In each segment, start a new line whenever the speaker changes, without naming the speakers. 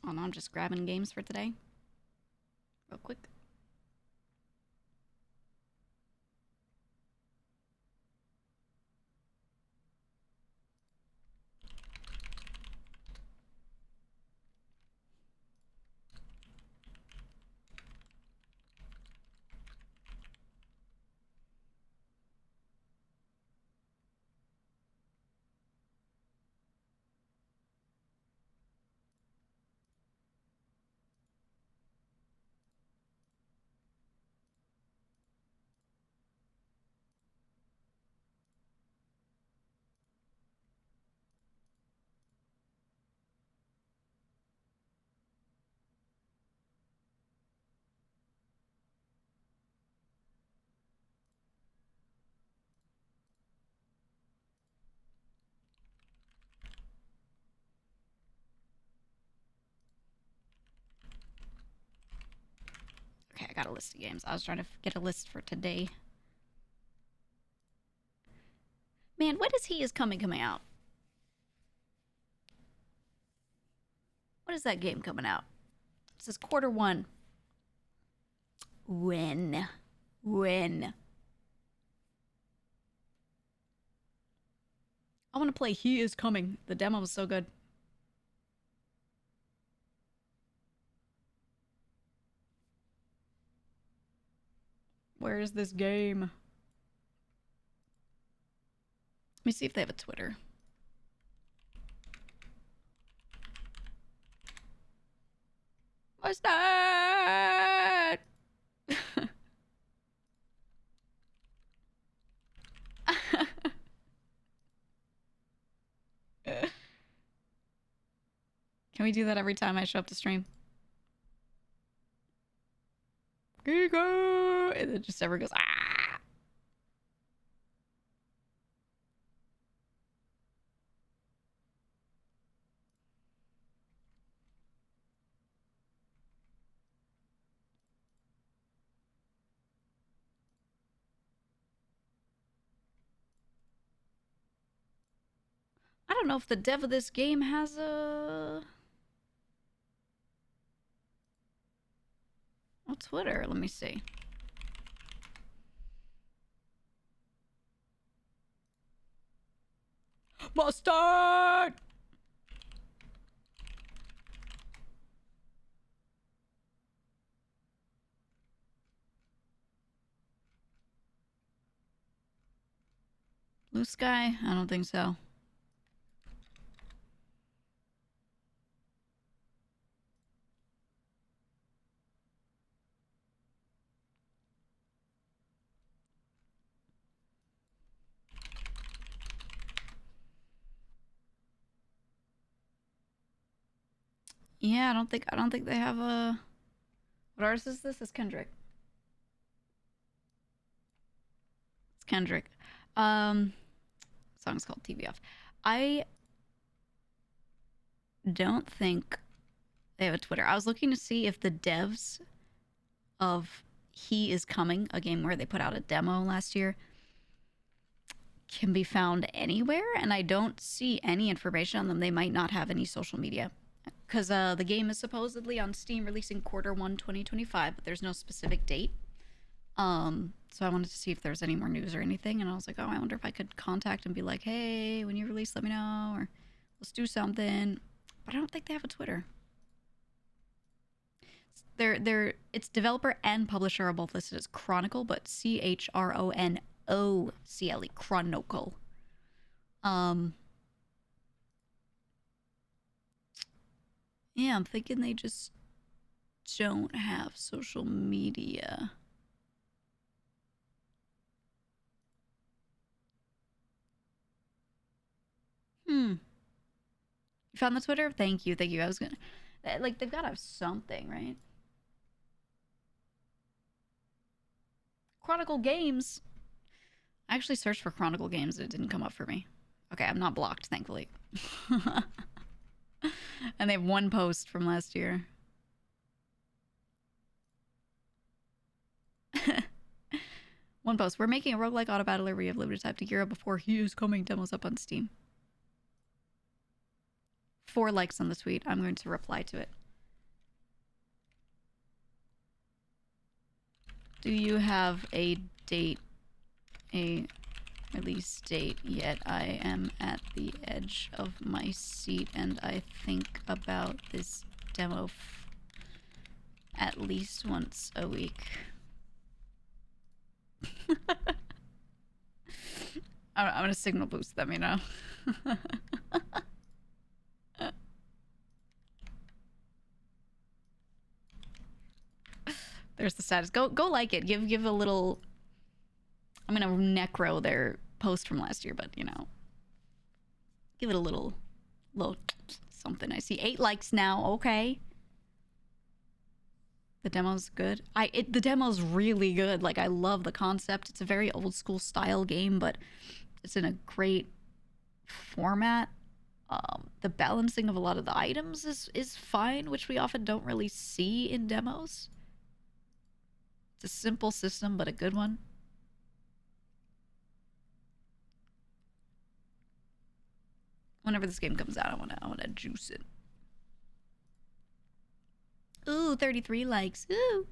Oh no, I'm just grabbing games for today. Real quick. Okay, I got a list of games. I was trying to get a list for today. Man, when is He Is coming out? What is that game coming out? This is Q1. When? When? I want to play He Is Coming. The demo was so good. Where is this game? Let me see if they have a Twitter. What's that? Can we do that every time I show up to stream? GEEGA! And it just ever goes, ah! I don't know if the dev of this game has a Twitter. Let me see. Mustard! Blue Sky? I don't think so. Yeah, I don't think they have a. What artist is this? It's Kendrick. It's Kendrick. Song's called TV Off. I don't think they have a Twitter. I was looking to see if the devs of He Is Coming, a game where they put out a demo last year, can be found anywhere, and I don't see any information on them. They might not have any social media. Because the game is supposedly on Steam releasing Q1 2025, but there's no specific date. So I wanted to see if there's any more news or anything, and I was like, oh, I wonder if I could contact and be like, hey, when you release, let me know, or let's do something. But I don't think they have a Twitter. It's developer and publisher are both listed as Chronicle, but CHRONOCLE, Chronicle. Yeah, I'm thinking they just don't have social media. You found the Twitter? Thank you. I was gonna... Like, they've got to have something, right? Chronicle Games. I actually searched for Chronicle Games and it didn't come up for me. Okay, I'm not blocked, thankfully. And they have one post from last year. One post. We're making a roguelike auto battler where you have limited time to gear up before He Is Coming demos up on Steam. 4 likes on the tweet. I'm going to reply to it. Do you have a date, a release date yet? I am at the edge of my seat and I think about this demo at least once a week. I'm gonna signal boost them, you know? There's the status. Go like it. Give a little... I'm gonna necro their post from last year, but you know, give it a little something. I see 8 likes now. Okay. The demo's good. The demo's really good. Like, I love the concept. It's a very old school style game, but it's in a great format. The balancing of a lot of the items is fine, which we often don't really see in demos. It's a simple system, but a good one. Whenever this game comes out, I wanna juice it. Ooh, 33 likes. Ooh.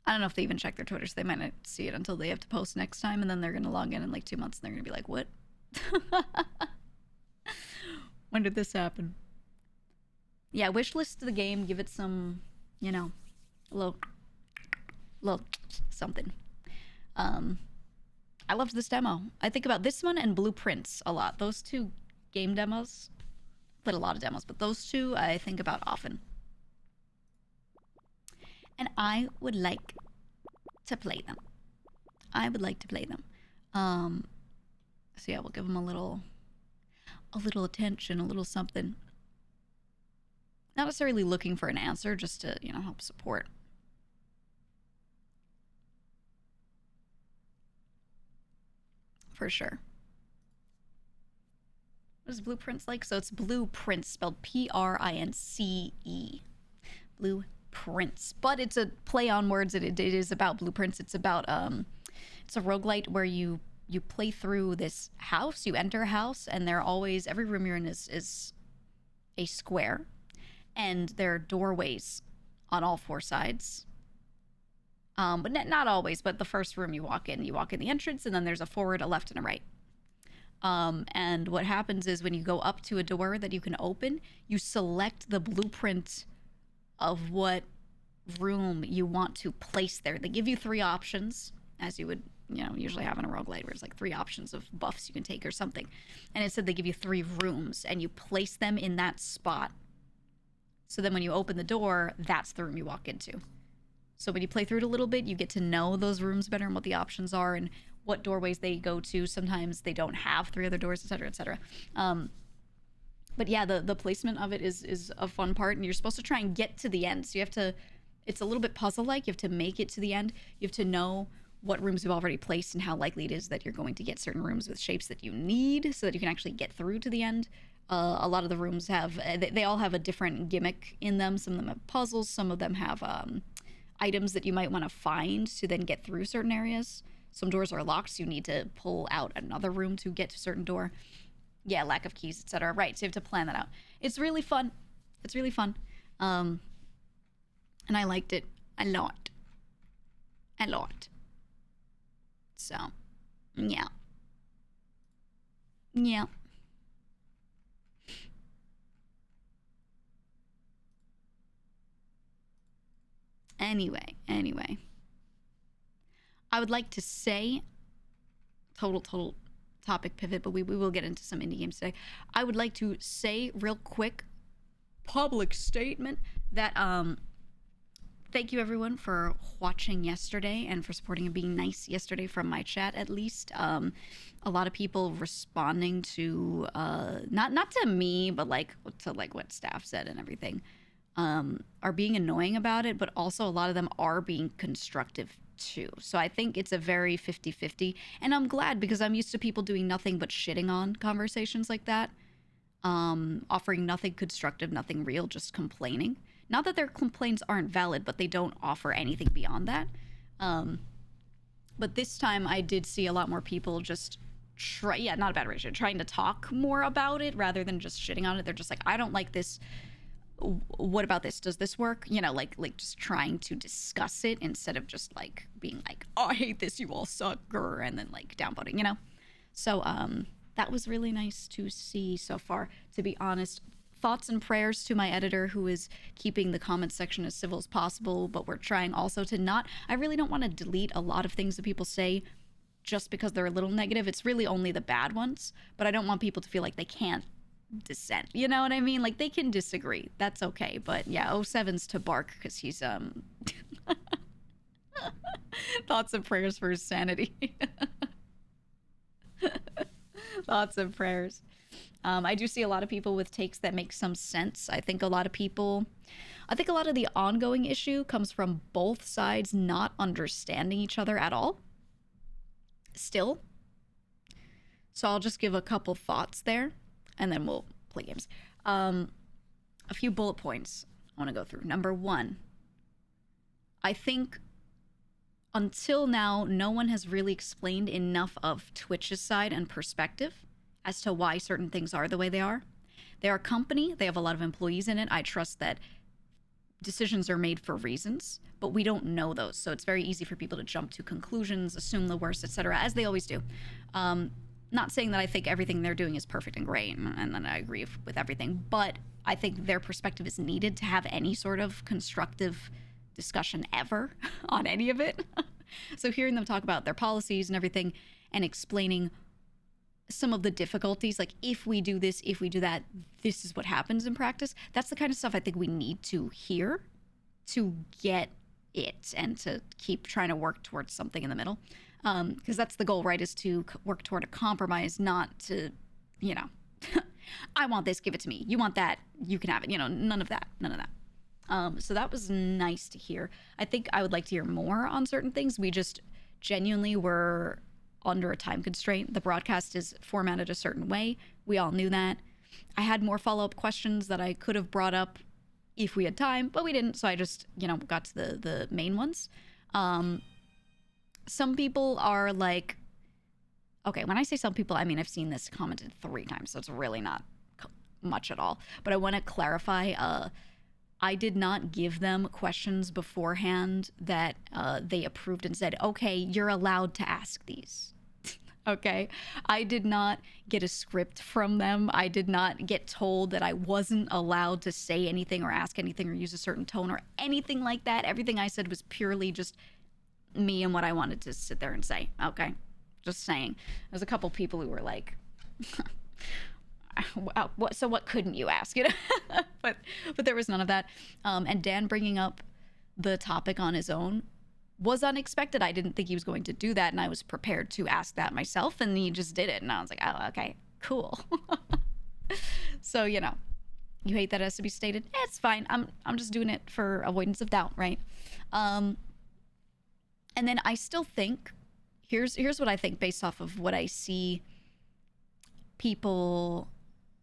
I don't know if they even check their Twitter, so they might not see it until they have to post next time, and then they're gonna log in like 2 months, and they're gonna be like, what? When did this happen? Yeah, wishlist the game, give it some, you know, a little something. I loved this demo. I think about this one and Blueprints a lot. Those 2 game demos. Played a lot of demos, but those 2 I think about often. And I would like to play them. I would like to play them. So yeah, we'll give them a little attention, a little something. Not necessarily looking for an answer, just to, you know, help support. For sure. What is Blueprints like? So it's Blueprints, spelled P-R-I-N-C-E. Blueprints. But it's a play on words. It is about blueprints. It's about, it's a roguelite where you play through this house. You enter a house, and every room you're in is a square. And there are doorways on all 4 sides. But not always, but the first room you walk in the entrance, and then there's a forward, a left, and a right. And what happens is when you go up to a door that you can open, you select the blueprint of what room you want to place there. They give you 3 options, as you would, you know, usually have in a roguelite, where it's like 3 options of buffs you can take or something. And it said they give you 3 rooms, and you place them in that spot. So then when you open the door, that's the room you walk into. So when you play through it a little bit, you get to know those rooms better and what the options are and what doorways they go to. Sometimes they don't have 3 other doors, etc., etc. But yeah, the placement of it is a fun part, and you're supposed to try and get to the end. So you have to, it's a little bit puzzle-like. You have to make it to the end. You have to know what rooms you've already placed and how likely it is that you're going to get certain rooms with shapes that you need so that you can actually get through to the end. A lot of the rooms have, they all have a different gimmick in them. Some of them have puzzles. Some of them have items that you might want to find to then get through certain areas. Some doors are locked, so you need to pull out another room to get to a certain door. Yeah, lack of keys, etc. Right, so you have to plan that out. It's really fun. It's really fun. And I liked it a lot. A lot. So, yeah. Yeah. Anyway. I would like to say, total topic pivot, but we will get into some indie games today. I would like to say real quick, public statement that thank you everyone for watching yesterday and for supporting and being nice yesterday from my chat, at least. A lot of people responding to not to me, but to what staff said and everything, are being annoying about it, but also a lot of them are being constructive too. So I think it's a very 50-50, and I'm glad, because I'm used to people doing nothing but shitting on conversations like that, offering nothing constructive, nothing real, just complaining. Not that their complaints aren't valid, but they don't offer anything beyond that. But this time I did see a lot more people just not a bad ratio, trying to talk more about it rather than just shitting on it. They're just like, I don't like this. What about this? Does this work? You know, like just trying to discuss it instead of just like being like, oh, I hate this, you all suck, and then like downvoting, you know? So that was really nice to see so far, to be honest. Thoughts and prayers to my editor, who is keeping the comment section as civil as possible, but we're trying also to not, I really don't want to delete a lot of things that people say just because they're a little negative. It's really only the bad ones, but I don't want people to feel like they can't dissent, you know what I mean? Like, they can disagree, that's okay. But yeah, O7's to bark because he's thoughts and prayers for his sanity. Thoughts and prayers. I do see a lot of people with takes that make some sense. I think a lot of the ongoing issue comes from both sides not understanding each other at all still. So I'll just give a couple thoughts there, and then we'll play games. A few bullet points I want to go through. Number one, I think until now, no one has really explained enough of Twitch's side and perspective as to why certain things are the way they are. They're a company, they have a lot of employees in it. I trust that decisions are made for reasons, but we don't know those. So it's very easy for people to jump to conclusions, assume the worst, etc., as they always do. Not saying that I think everything they're doing is perfect and great, and then I agree with everything, but I think their perspective is needed to have any sort of constructive discussion ever on any of it. So hearing them talk about their policies and everything and explaining some of the difficulties, like if we do this, if we do that, this is what happens in practice. That's the kind of stuff I think we need to hear to get it and to keep trying to work towards something in the middle. Because that's the goal, right? Is to work toward a compromise, not to, you know, I want this, give it to me. You want that, you can have it. You know, none of that. So that was nice to hear. I think I would like to hear more on certain things. We just genuinely were under a time constraint. The broadcast is formatted a certain way. We all knew that. I had more follow-up questions that I could have brought up if we had time, but we didn't. So I just, you know, got to the main ones. Some people are like, okay, when I say some people, I mean, I've seen this commented 3 times, so it's really not much at all. But I want to clarify, I did not give them questions beforehand that they approved and said, okay, you're allowed to ask these. Okay? I did not get a script from them. I did not get told that I wasn't allowed to say anything or ask anything or use a certain tone or anything like that. Everything I said was purely just me and what I wanted to sit there and say. Okay? Just saying. There's a couple people who were like, so what couldn't you ask? You know? but there was none of that. And Dan bringing up the topic on his own was unexpected. I didn't think he was going to do that, and I was prepared to ask that myself, and he just did it, and I was like, oh, okay, cool. So, you know, you hate that it has to be stated. It's fine. I'm just doing it for avoidance of doubt, right? And then I still think, here's what I think based off of what I see people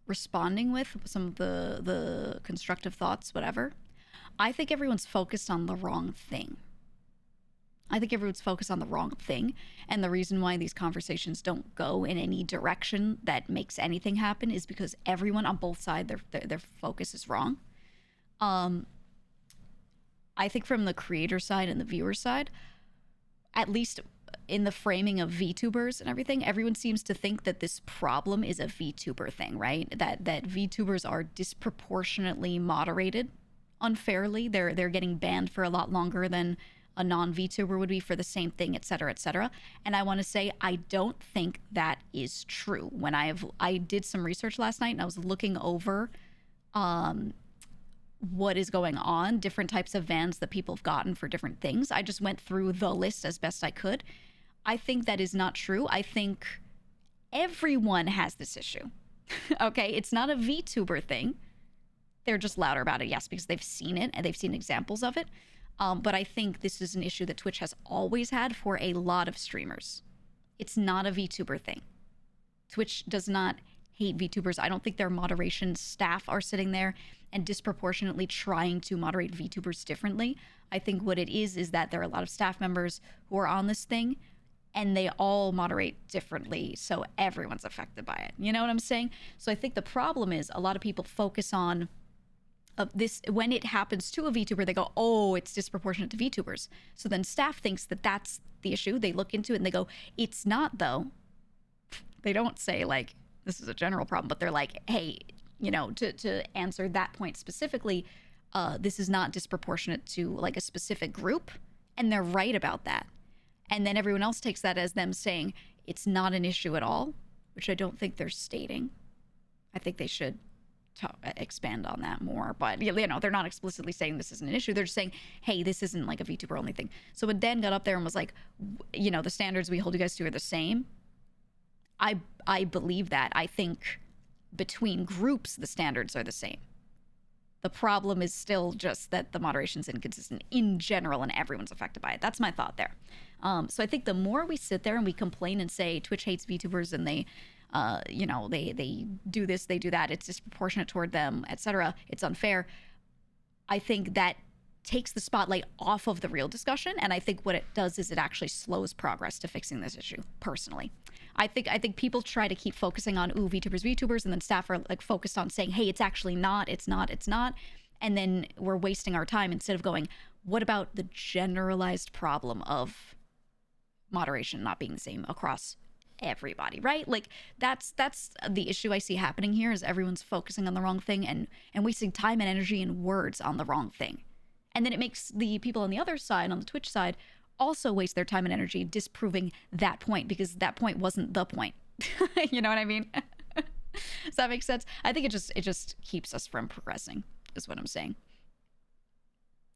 responding with, some of the constructive thoughts, whatever. I think everyone's focused on the wrong thing. And the reason why these conversations don't go in any direction that makes anything happen is because everyone on both sides, their focus is wrong. I think from the creator side and the viewer side, at least in the framing of VTubers and everything, everyone seems to think that this problem is a VTuber thing, right? That VTubers are disproportionately moderated unfairly. They're getting banned for a lot longer than a non-VTuber would be for the same thing, et cetera, et cetera. And I want to say, I don't think that is true. When I did some research last night and I was looking over what is going on, different types of bans that people have gotten for different things. I just went through the list as best I could. I think that is not true. I think everyone has this issue. Okay, it's not a VTuber thing. They're just louder about it, yes, because they've seen it and they've seen examples of it. But I think this is an issue that Twitch has always had for a lot of streamers. It's not a VTuber thing. Twitch does not hate VTubers. I don't think their moderation staff are sitting there and disproportionately trying to moderate VTubers differently. I think what it is that there are a lot of staff members who are on this thing and they all moderate differently, so everyone's affected by it. You know what I'm saying? So I think the problem is a lot of people focus on this when it happens to a VTuber, they go, oh, it's disproportionate to VTubers. So then staff thinks that that's the issue. They look into it and they go, it's not though. They don't say like this is a general problem, but they're like, hey, you know, to answer that point specifically, this is not disproportionate to like a specific group, and they're right about that. And then everyone else takes that as them saying it's not an issue at all, which I don't think they're stating. I think they should expand on that more, but you know, they're not explicitly saying this isn't an issue. They're just saying, hey, this isn't like a VTuber only thing. So when Dan got up there and was like, you know, the standards we hold you guys to are the same, I believe that. I think between groups the standards are the same. The problem is still just that the moderation's inconsistent in general and everyone's affected by it. That's my thought there. So I think the more we sit there and we complain and say Twitch hates VTubers and they you know, they do this, they do that, it's disproportionate toward them, etc., it's unfair, I think that takes the spotlight off of the real discussion, and I think what it does is it actually slows progress to fixing this issue, personally. I think people try to keep focusing on, ooh, VTubers, and then staff are like focused on saying, hey, it's actually not, it's not, and then we're wasting our time instead of going, what about the generalized problem of moderation not being the same across everybody, right? Like that's the issue I see happening here, is everyone's focusing on the wrong thing and wasting time and energy and words on the wrong thing. And then it makes the people on the other side, on the Twitch side, also waste their time and energy disproving that point, because that point wasn't the point. You know what I mean? Does that make sense? I think it just keeps us from progressing, is what I'm saying.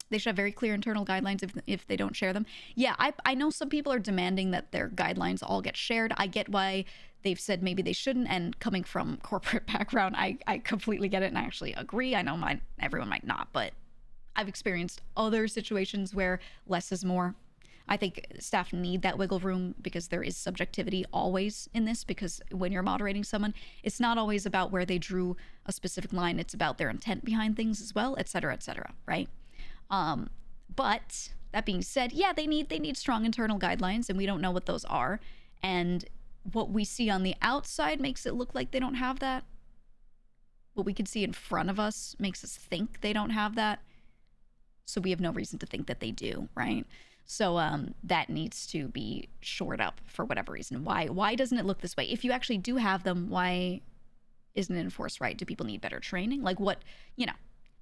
They should have very clear internal guidelines if they don't share them. Yeah, I know some people are demanding that their guidelines all get shared. I get why they've said maybe they shouldn't, and coming from corporate background, I completely get it, and I actually agree. I know everyone might not, but I've experienced other situations where less is more. I think staff need that wiggle room because there is subjectivity always in this, because when you're moderating someone, it's not always about where they drew a specific line. It's about their intent behind things as well, et cetera, right? But that being said, yeah, they need strong internal guidelines, and we don't know what those are. And what we see on the outside makes it look like they don't have that. What we can see in front of us makes us think they don't have that. So we have no reason to think that they do, right? So that needs to be shored up for whatever reason. Why doesn't it look this way? If you actually do have them, why isn't it enforced right? Do people need better training? Like what, you know,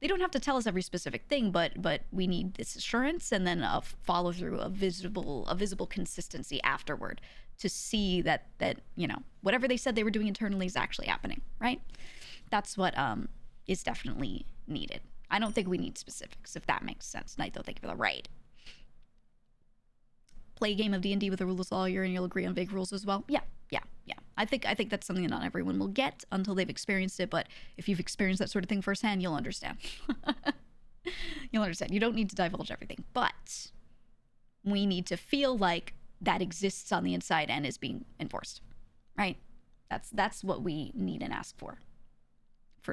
they don't have to tell us every specific thing, but we need this assurance, and then a follow through, a visible consistency afterward to see that you know, whatever they said they were doing internally is actually happening, right? That's what is definitely needed. I don't think we need specifics, if that makes sense. Naito, thank you for the raid. Play a game of D&D with the rules all year and you'll agree on vague rules as well. Yeah. I think that's something that not everyone will get until they've experienced it, but if you've experienced that sort of thing firsthand, you'll understand. You'll understand. You don't need to divulge everything, but we need to feel like that exists on the inside and is being enforced, right? That's what we need and ask for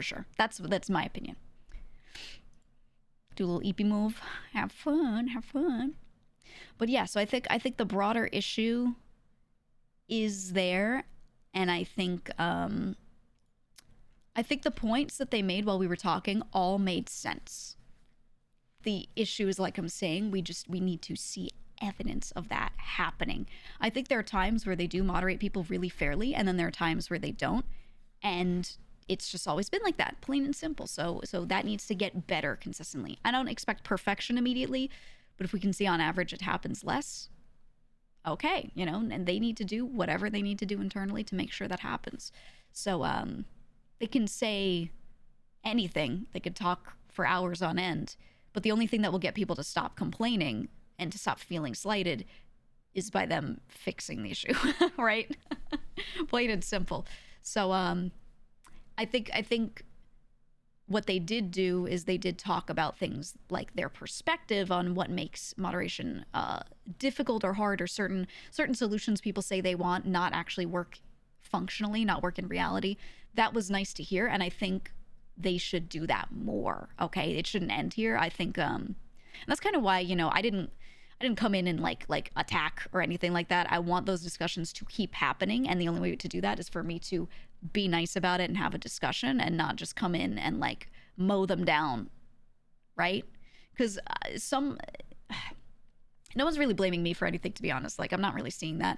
sure. That's my opinion. Do a little EP move. Have fun. But yeah, so I think the broader issue is there, and I think the points that they made while we were talking all made sense. The issue is, like I'm saying, we need to see evidence of that happening. I think there are times where they do moderate people really fairly, and then there are times where they don't, and it's just always been like that, plain and simple. So that needs to get better consistently. I don't expect perfection immediately, but if we can see on average it happens less, okay, you know, and they need to do whatever they need to do internally to make sure that happens. So they can say anything, they could talk for hours on end, but the only thing that will get people to stop complaining and to stop feeling slighted is by them fixing the issue, right? Plain and simple. So I think what they did do is they did talk about things like their perspective on what makes moderation difficult or hard, or certain solutions people say they want not actually work functionally, not work in reality. That was nice to hear, and I think they should do that more. Okay, it shouldn't end here. I think and that's kind of why, you know, I didn't I didn't come in and like attack or anything like that. I want those discussions to keep happening, and the only way to do that is for me to be nice about it and have a discussion, and not just come in and like mow them down, right? Because no one's really blaming me for anything, to be honest. Like, I'm not really seeing that.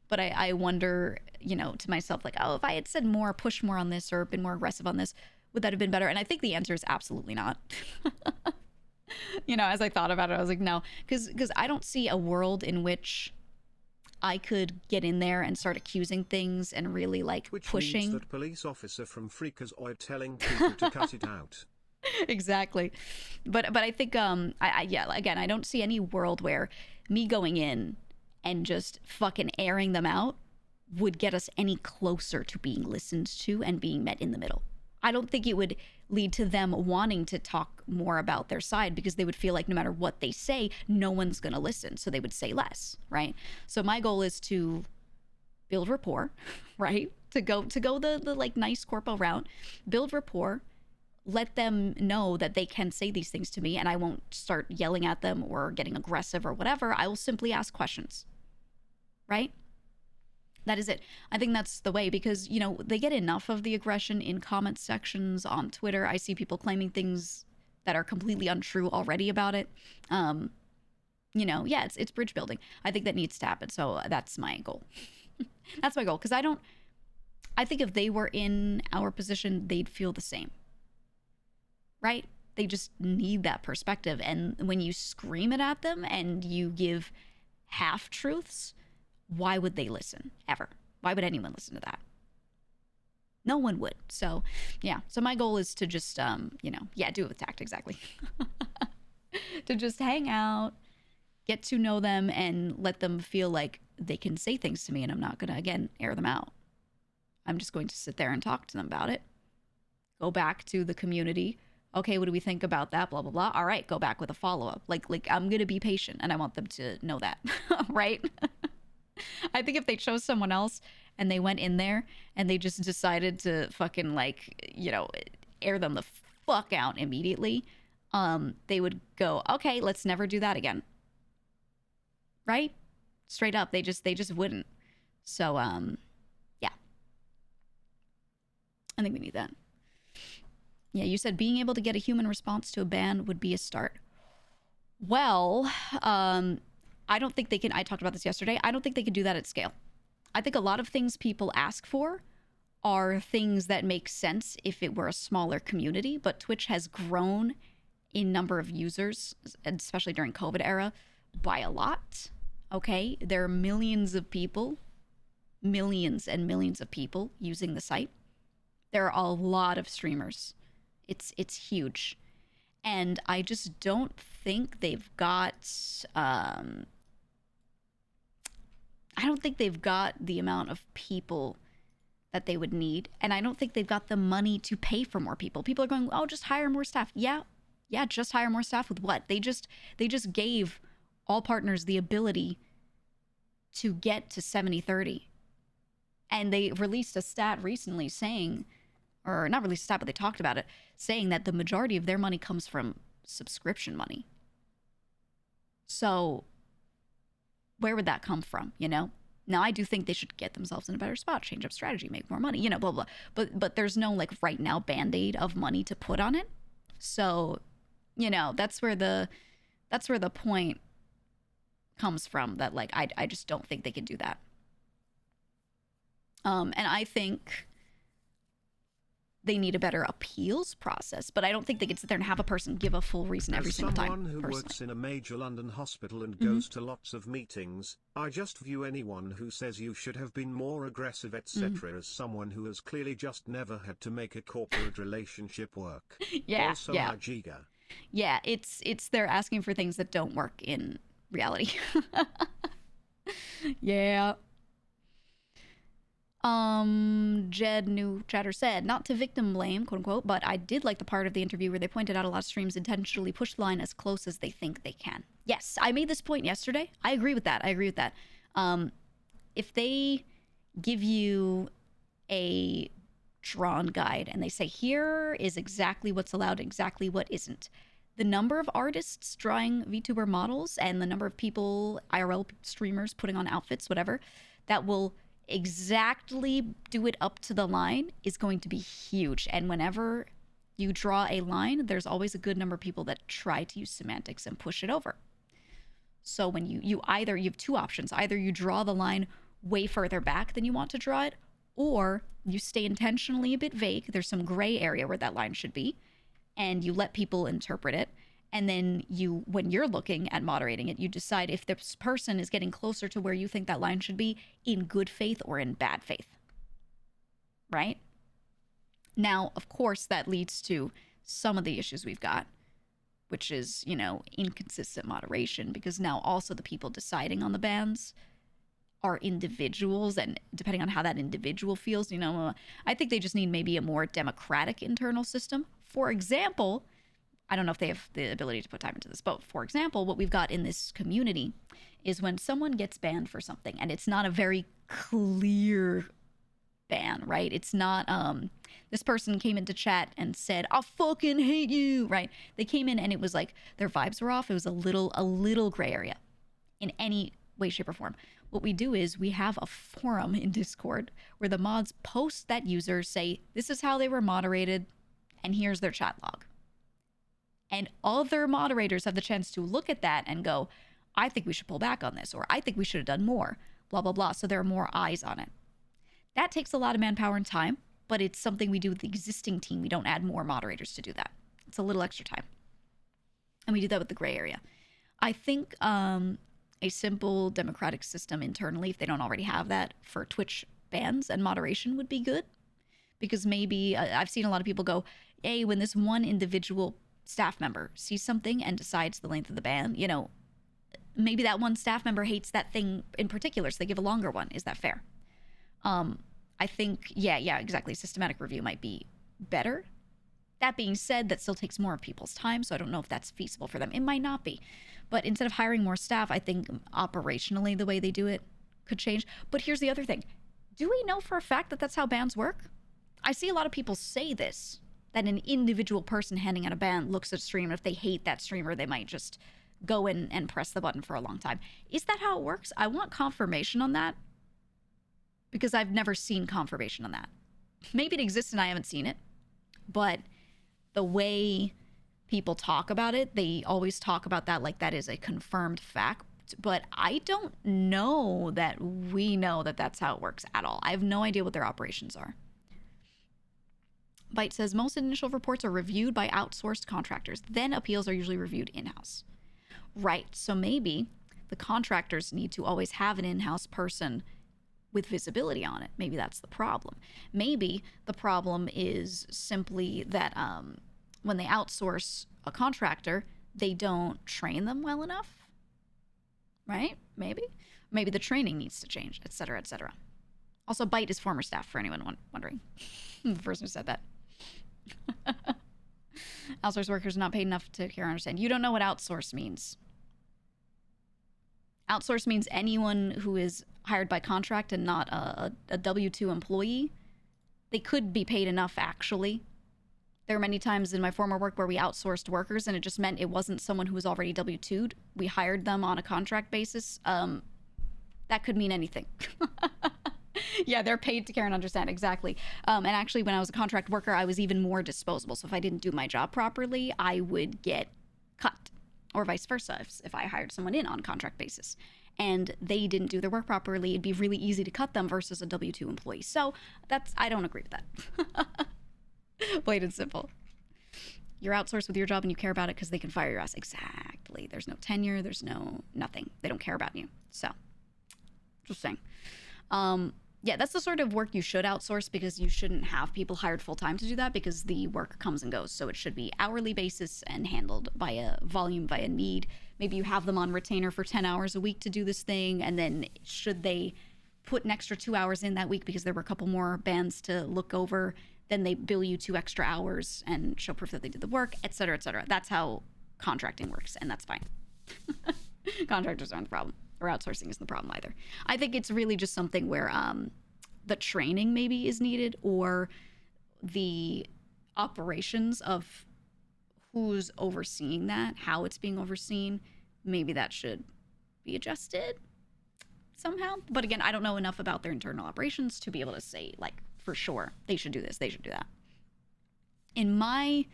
But I wonder, to myself, like, oh, if I had said more, pushed more on this, or been more aggressive on this, would that have been better? And I think the answer is absolutely not. As I thought about it, I was like, no, because I don't see a world in which I could get in there and start accusing things and really like
Which
pushing.
Means that police officer from Freakers Oil telling people to cut it out.
Exactly. But I think again, I don't see any world where me going in and just fucking airing them out would get us any closer to being listened to and being met in the middle. I don't think it would lead to them wanting to talk more about their side, because they would feel like no matter what they say, no one's going to listen. So they would say less, right? So my goal is to build rapport, right? To go the like nice corpo route, build rapport, let them know that they can say these things to me, and I won't start yelling at them or getting aggressive or whatever. I will simply ask questions, right? That is it. I think that's the way, because, they get enough of the aggression in comment sections on Twitter. I see people claiming things that are completely untrue already about it. Yeah, it's bridge building. I think that needs to happen. So that's my goal. That's my goal. Because I think if they were in our position, they'd feel the same. Right? They just need that perspective. And when you scream it at them and you give half truths, why would they listen ever? Why would anyone listen to that? No one would. So, yeah. So my goal is to just, do it with tact, exactly. To just hang out, get to know them, and let them feel like they can say things to me, and I'm not going to, again, air them out. I'm just going to sit there and talk to them about it. Go back to the community. Okay, what do we think about that? Blah, blah, blah. All right, go back with a follow-up. Like I'm going to be patient, and I want them to know that, right? I think if they chose someone else and they went in there and they just decided to fucking air them the fuck out immediately, they would go, okay, let's never do that again. Right? Straight up. They just wouldn't. So, yeah. I think we need that. Yeah, you said being able to get a human response to a ban would be a start. Well, I don't think they can. I talked about this yesterday. I don't think they can do that at scale. I think a lot of things people ask for are things that make sense if it were a smaller community, but Twitch has grown in number of users, especially during COVID era, by a lot. Okay, there are millions and millions of people using the site. There are a lot of streamers. It's huge. And I just don't think they've got I don't think they've got the amount of people that they would need, and I don't think they've got the money to pay for more people. People are going, "Oh, just hire more staff." Yeah, just hire more staff with what? They just gave all partners the ability to get to 70-30. And they released a stat recently saying, or not released a stat, but they talked about it, saying that the majority of their money comes from subscription money. So where would that come from, Now, I do think they should get themselves in a better spot, change up strategy, make more money, blah, blah. But there's no, like, right now Band-Aid of money to put on it. So, that's where the point comes from, that, like, I just don't think they can do that. And I think they need a better appeals process, but I don't think they can sit there and have a person give a full reason every single time.
As someone who works in a major London hospital and goes to lots of meetings, I just view anyone who says you should have been more aggressive, etc., as someone who has clearly just never had to make a corporate relationship work.
Yeah,
also,
yeah.
GEEGA.
Yeah, it's they're asking for things that don't work in reality. Yeah. Jed New Chatter said, not to victim blame, quote unquote, but I did like the part of the interview where they pointed out a lot of streams intentionally push the line as close as they think they can. Yes, I made this point yesterday. I agree with that. If they give you a drawn guide and they say, here is exactly what's allowed, exactly what isn't, The number of artists drawing VTuber models and the number of people, IRL streamers putting on outfits, whatever, that will exactly do it up to the line is going to be huge. And whenever you draw a line, there's always a good number of people that try to use semantics and push it over. So when you either, you have two options. Either you draw the line way further back than you want to draw it, or you stay intentionally a bit vague. There's some gray area where that line should be, and you let people interpret it. And then you, when you're looking at moderating it, you decide if this person is getting closer to where you think that line should be in good faith or in bad faith. Right? Now, of course, that leads to some of the issues we've got, which is, you know, inconsistent moderation, because now also the people deciding on the bans are individuals, and depending on how that individual feels, you know, I think they just need maybe a more democratic internal system. For example, I don't know if they have the ability to put time into this, but for example, what we've got in this community is when someone gets banned for something, and it's not a very clear ban, right? It's not, this person came into chat and said, I fucking hate you, right? They came in and it was like their vibes were off. It was a little gray area in any way, shape, or form. What we do is we have a forum in Discord where the mods post that user, say, this is how they were moderated, and here's their chat log. And other moderators have the chance to look at that and go, I think we should pull back on this, or I think we should have done more, blah, blah, blah. So there are more eyes on it. That takes a lot of manpower and time, but it's something we do with the existing team. We don't add more moderators to do that. It's a little extra time. And we do that with the gray area. I think a simple democratic system internally, if they don't already have that, for Twitch bans and moderation would be good. Because maybe I've seen a lot of people go, hey, when this one individual staff member sees something and decides the length of the ban, you know, maybe that one staff member hates that thing in particular, so they give a longer one. Is that fair? I think, yeah, exactly. Systematic review might be better. That being said, that still takes more of people's time, so I don't know if that's feasible for them. It might not be. But instead of hiring more staff, I think operationally the way they do it could change. But here's the other thing. Do we know for a fact that that's how bans work? I see a lot of people say this, that an individual person handing out a ban looks at a stream, and if they hate that streamer, they might just go in and press the button for a long time. Is that how it works? I want confirmation on that, because I've never seen confirmation on that. Maybe it exists and I haven't seen it, but the way people talk about it, they always talk about that like that is a confirmed fact, but I don't know that we know that that's how it works at all. I have no idea what their operations are. Byte says, most initial reports are reviewed by outsourced contractors. Then appeals are usually reviewed in-house. Right, so maybe the contractors need to always have an in-house person with visibility on it. Maybe that's the problem. Maybe the problem is simply that when they outsource a contractor, they don't train them well enough, right? Maybe the training needs to change, etc., etc. Also, Byte is former staff, for anyone wondering. The person who said that. Outsourced workers not paid enough to care and understand. You don't know what outsource means. Outsource means anyone who is hired by contract and not a W-2 employee. They could be paid enough, actually. There were many times in my former work where we outsourced workers, and it just meant it wasn't someone who was already W-2'd. We hired them on a contract basis. That could mean anything. Yeah, they're paid to care and understand, exactly. And actually, when I was a contract worker, I was even more disposable. So if I didn't do my job properly, I would get cut. Or vice versa, if I hired someone in on contract basis and they didn't do their work properly, it'd be really easy to cut them versus a W-2 employee. So I don't agree with that. Plain and simple. You're outsourced with your job and you care about it because they can fire your ass. Exactly. There's no tenure. There's nothing. They don't care about you. So, just saying. Yeah, that's the sort of work you should outsource, because you shouldn't have people hired full-time to do that, because the work comes and goes. So it should be hourly basis and handled by a volume, by a need. Maybe you have them on retainer for 10 hours a week to do this thing, and then should they put an extra 2 hours in that week because there were a couple more bands to look over, then they bill you 2 extra hours and show proof that they did the work, etc., etc. That's how contracting works, and that's fine. Contractors aren't the problem. Or outsourcing isn't the problem either. I think it's really just something where the training maybe is needed, or the operations of who's overseeing that, how it's being overseen. Maybe that should be adjusted somehow. But again, I don't know enough about their internal operations to be able to say, like, for sure, they should do this, they should do that. In my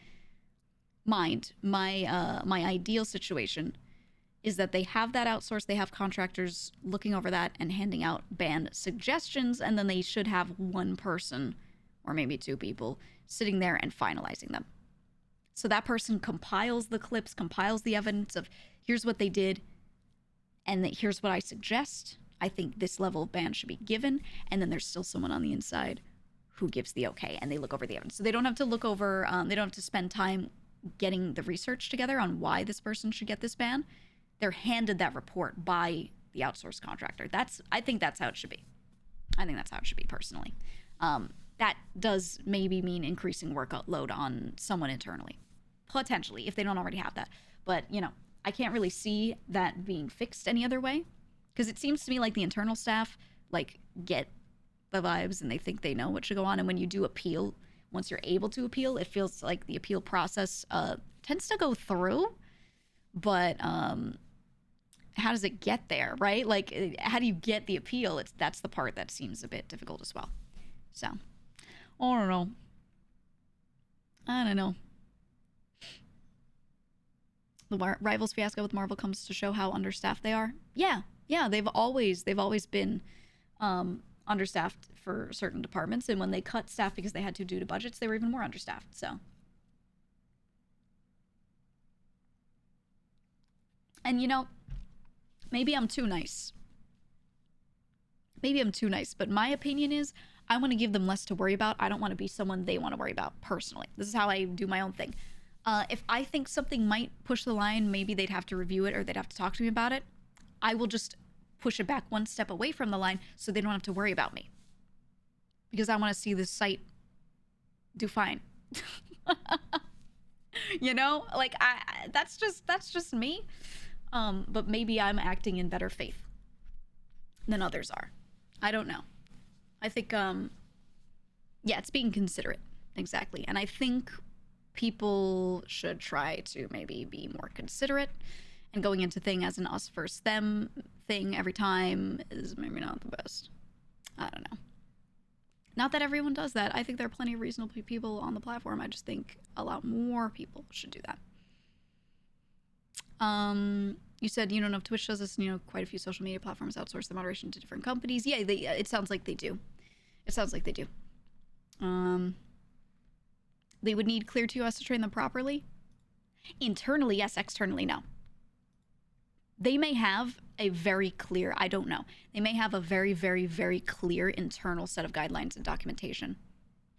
mind, my ideal situation is that they have that outsourced, they have contractors looking over that and handing out ban suggestions, and then they should have one person or maybe two people sitting there and finalizing them. So that person compiles the clips, compiles the evidence of here's what they did, and here's what I suggest. I think this level of ban should be given, and then there's still someone on the inside who gives the okay, and they look over the evidence. So they don't have to look over, they don't have to spend time getting the research together on why this person should get this ban. They're handed that report by the outsourced contractor. I think that's how it should be. I think that's how it should be personally. That does maybe mean increasing workload on someone internally, potentially, if they don't already have that. But, you know, I can't really see that being fixed any other way, because it seems to me like the internal staff, like, get the vibes and they think they know what should go on. And when you do appeal, once you're able to appeal, it feels like the appeal process tends to go through. But how does it get there, right? Like, how do you get the appeal? That's the part that seems a bit difficult as well. So, I don't know. The Rivals fiasco with Marvel comes to show how understaffed they are. Yeah, they've always been understaffed for certain departments, and when they cut staff because they had to due to budgets, they were even more understaffed. So, and you know, maybe I'm too nice. But my opinion is I want to give them less to worry about. I don't want to be someone they want to worry about personally. This is how I do my own thing. If I think something might push the line, maybe they'd have to review it or they'd have to talk to me about it, I will just push it back one step away from the line so they don't have to worry about me. Because I want to see this site do fine. You know? Like, that's just me. But maybe I'm acting in better faith than others are. I don't know. I think, it's being considerate. Exactly. And I think people should try to maybe be more considerate, and going into thing as an us versus them thing every time is maybe not the best. I don't know. Not that everyone does that. I think there are plenty of reasonable people on the platform. I just think a lot more people should do that. You said you don't know if Twitch does this, and you know quite a few social media platforms outsource the moderation to different companies. Yeah, it sounds like they do. They would need clear to us to train them properly. Internally, yes. Externally, no. They may have a very clear, I don't know. They may have a very, very, very clear internal set of guidelines and documentation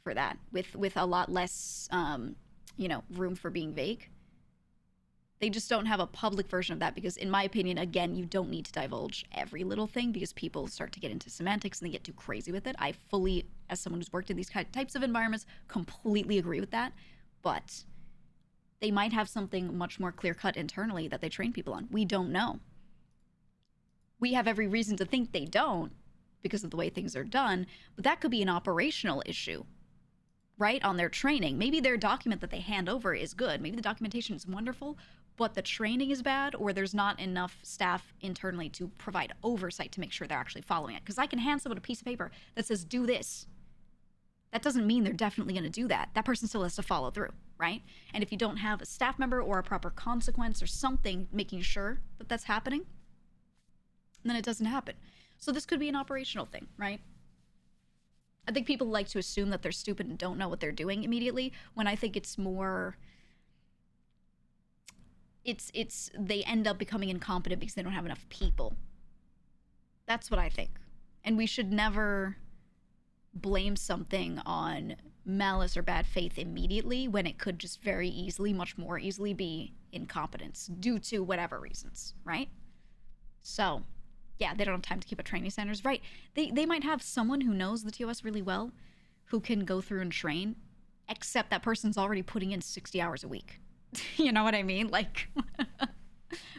for that, with a lot less, room for being vague. They just don't have a public version of that because, in my opinion, again, you don't need to divulge every little thing because people start to get into semantics and they get too crazy with it. I fully, as someone who's worked in these types of environments, completely agree with that. But they might have something much more clear-cut internally that they train people on. We don't know. We have every reason to think they don't because of the way things are done, but that could be an operational issue, right, on their training. Maybe their document that they hand over is good. Maybe the documentation is wonderful, but the training is bad, or there's not enough staff internally to provide oversight to make sure they're actually following it. Because I can hand someone a piece of paper that says, do this. That doesn't mean they're definitely going to do that. That person still has to follow through, right? And if you don't have a staff member or a proper consequence or something making sure that that's happening, then it doesn't happen. So this could be an operational thing, right? I think people like to assume that they're stupid and don't know what they're doing immediately, when I think it's more... they end up becoming incompetent because they don't have enough people. That's what I think. And we should never blame something on malice or bad faith immediately when it could just very easily, much more easily, be incompetence due to whatever reasons, right? So, yeah, they don't have time to keep up training centers. Right. They might have someone who knows the TOS really well who can go through and train, except that person's already putting in 60 hours a week. You know what I mean? Like,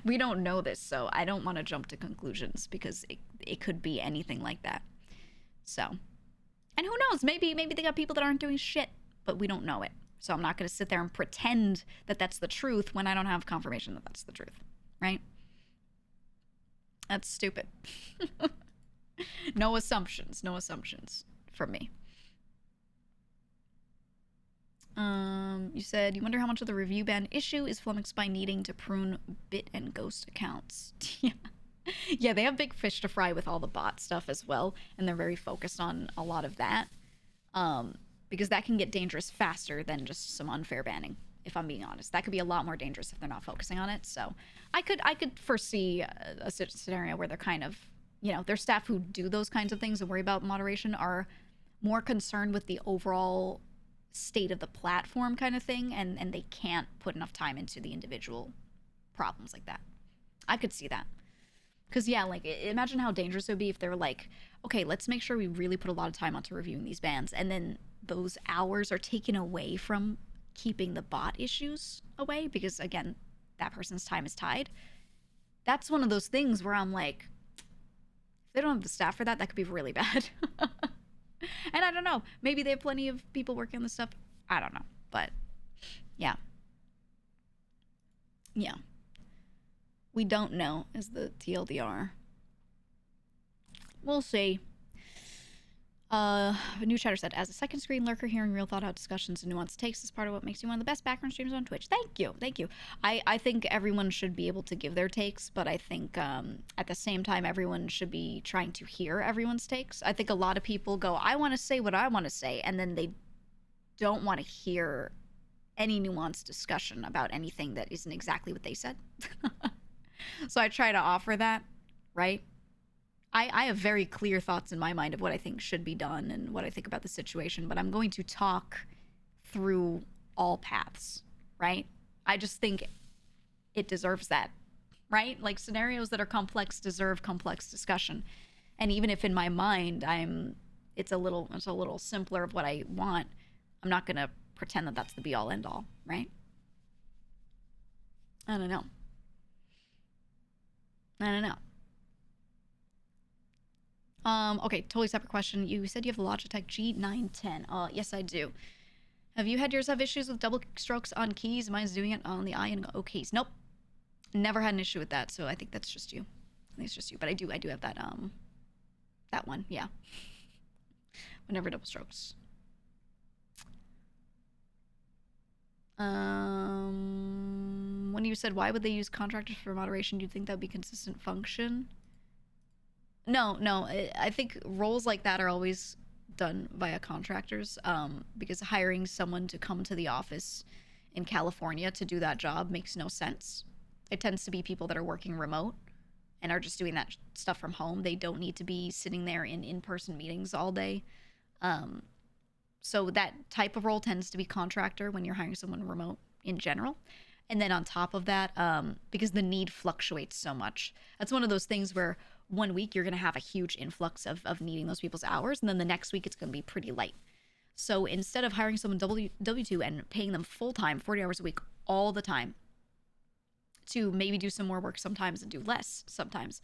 we don't know this, so I don't want to jump to conclusions because it could be anything like that. So, and who knows? Maybe they got people that aren't doing shit, but we don't know it. So I'm not going to sit there and pretend that that's the truth when I don't have confirmation that that's the truth, right? That's stupid. No assumptions. No assumptions from me. You said you wonder how much of the review ban issue is flummoxed by needing to prune bit and ghost accounts. Yeah. Yeah, they have big fish to fry with all the bot stuff as well, and they're very focused on a lot of that. Because that can get dangerous faster than just some unfair banning, if I'm being honest. That could be a lot more dangerous if they're not focusing on it. So I could foresee a scenario where they're kind of, you know, their staff who do those kinds of things and worry about moderation are more concerned with the overall state of the platform kind of thing, and they can't put enough time into the individual problems like that. I could see that. Because, yeah, like, imagine how dangerous it would be if they were like, okay, let's make sure we really put a lot of time onto reviewing these bans, and then those hours are taken away from keeping the bot issues away, because, again, that person's time is tied. That's one of those things where I'm like, if they don't have the staff for that, that could be really bad. And I don't know. Maybe they have plenty of people working on this stuff. I don't know. But, yeah. Yeah. We don't know is the TLDR. We'll see. A new chatter said, as a second screen lurker, hearing real thought out discussions and nuanced takes is part of what makes you one of the best background streamers on Twitch. Thank you. Thank you. I think everyone should be able to give their takes, but I think at the same time, everyone should be trying to hear everyone's takes. I think a lot of people go, I want to say what I want to say, and then they don't want to hear any nuanced discussion about anything that isn't exactly what they said. So I try to offer that, right? I have very clear thoughts in my mind of what I think should be done and what I think about the situation, but I'm going to talk through all paths, right? I just think it deserves that, right? Like, scenarios that are complex deserve complex discussion. And even if in my mind it's a little simpler of what I want, I'm not going to pretend that that's the be all end all, right? I don't know. Okay, totally separate question. You said you have the Logitech G910. Yes, I do. Have you had yours have issues with double strokes on keys? Mine's doing it on the I and O keys. Nope. Never had an issue with that, so I think that's just you. I think it's just you. But I do have that one, yeah. Whenever double strokes. When you said why would they use contractors for moderation, do you think that would be consistent function? No. I think roles like that are always done via contractors, because hiring someone to come to the office in California to do that job makes no sense. It tends to be people that are working remote and are just doing that stuff from home. They don't need to be sitting there in in-person meetings all day. So that type of role tends to be contractor when you're hiring someone remote in general. And then on top of that, because the need fluctuates so much, that's one of those things where 1 week you're going to have a huge influx of needing those people's hours, and then the next week it's going to be pretty light. So instead of hiring someone W2 and paying them full-time, 40 hours a week all the time, to maybe do some more work sometimes and do less sometimes,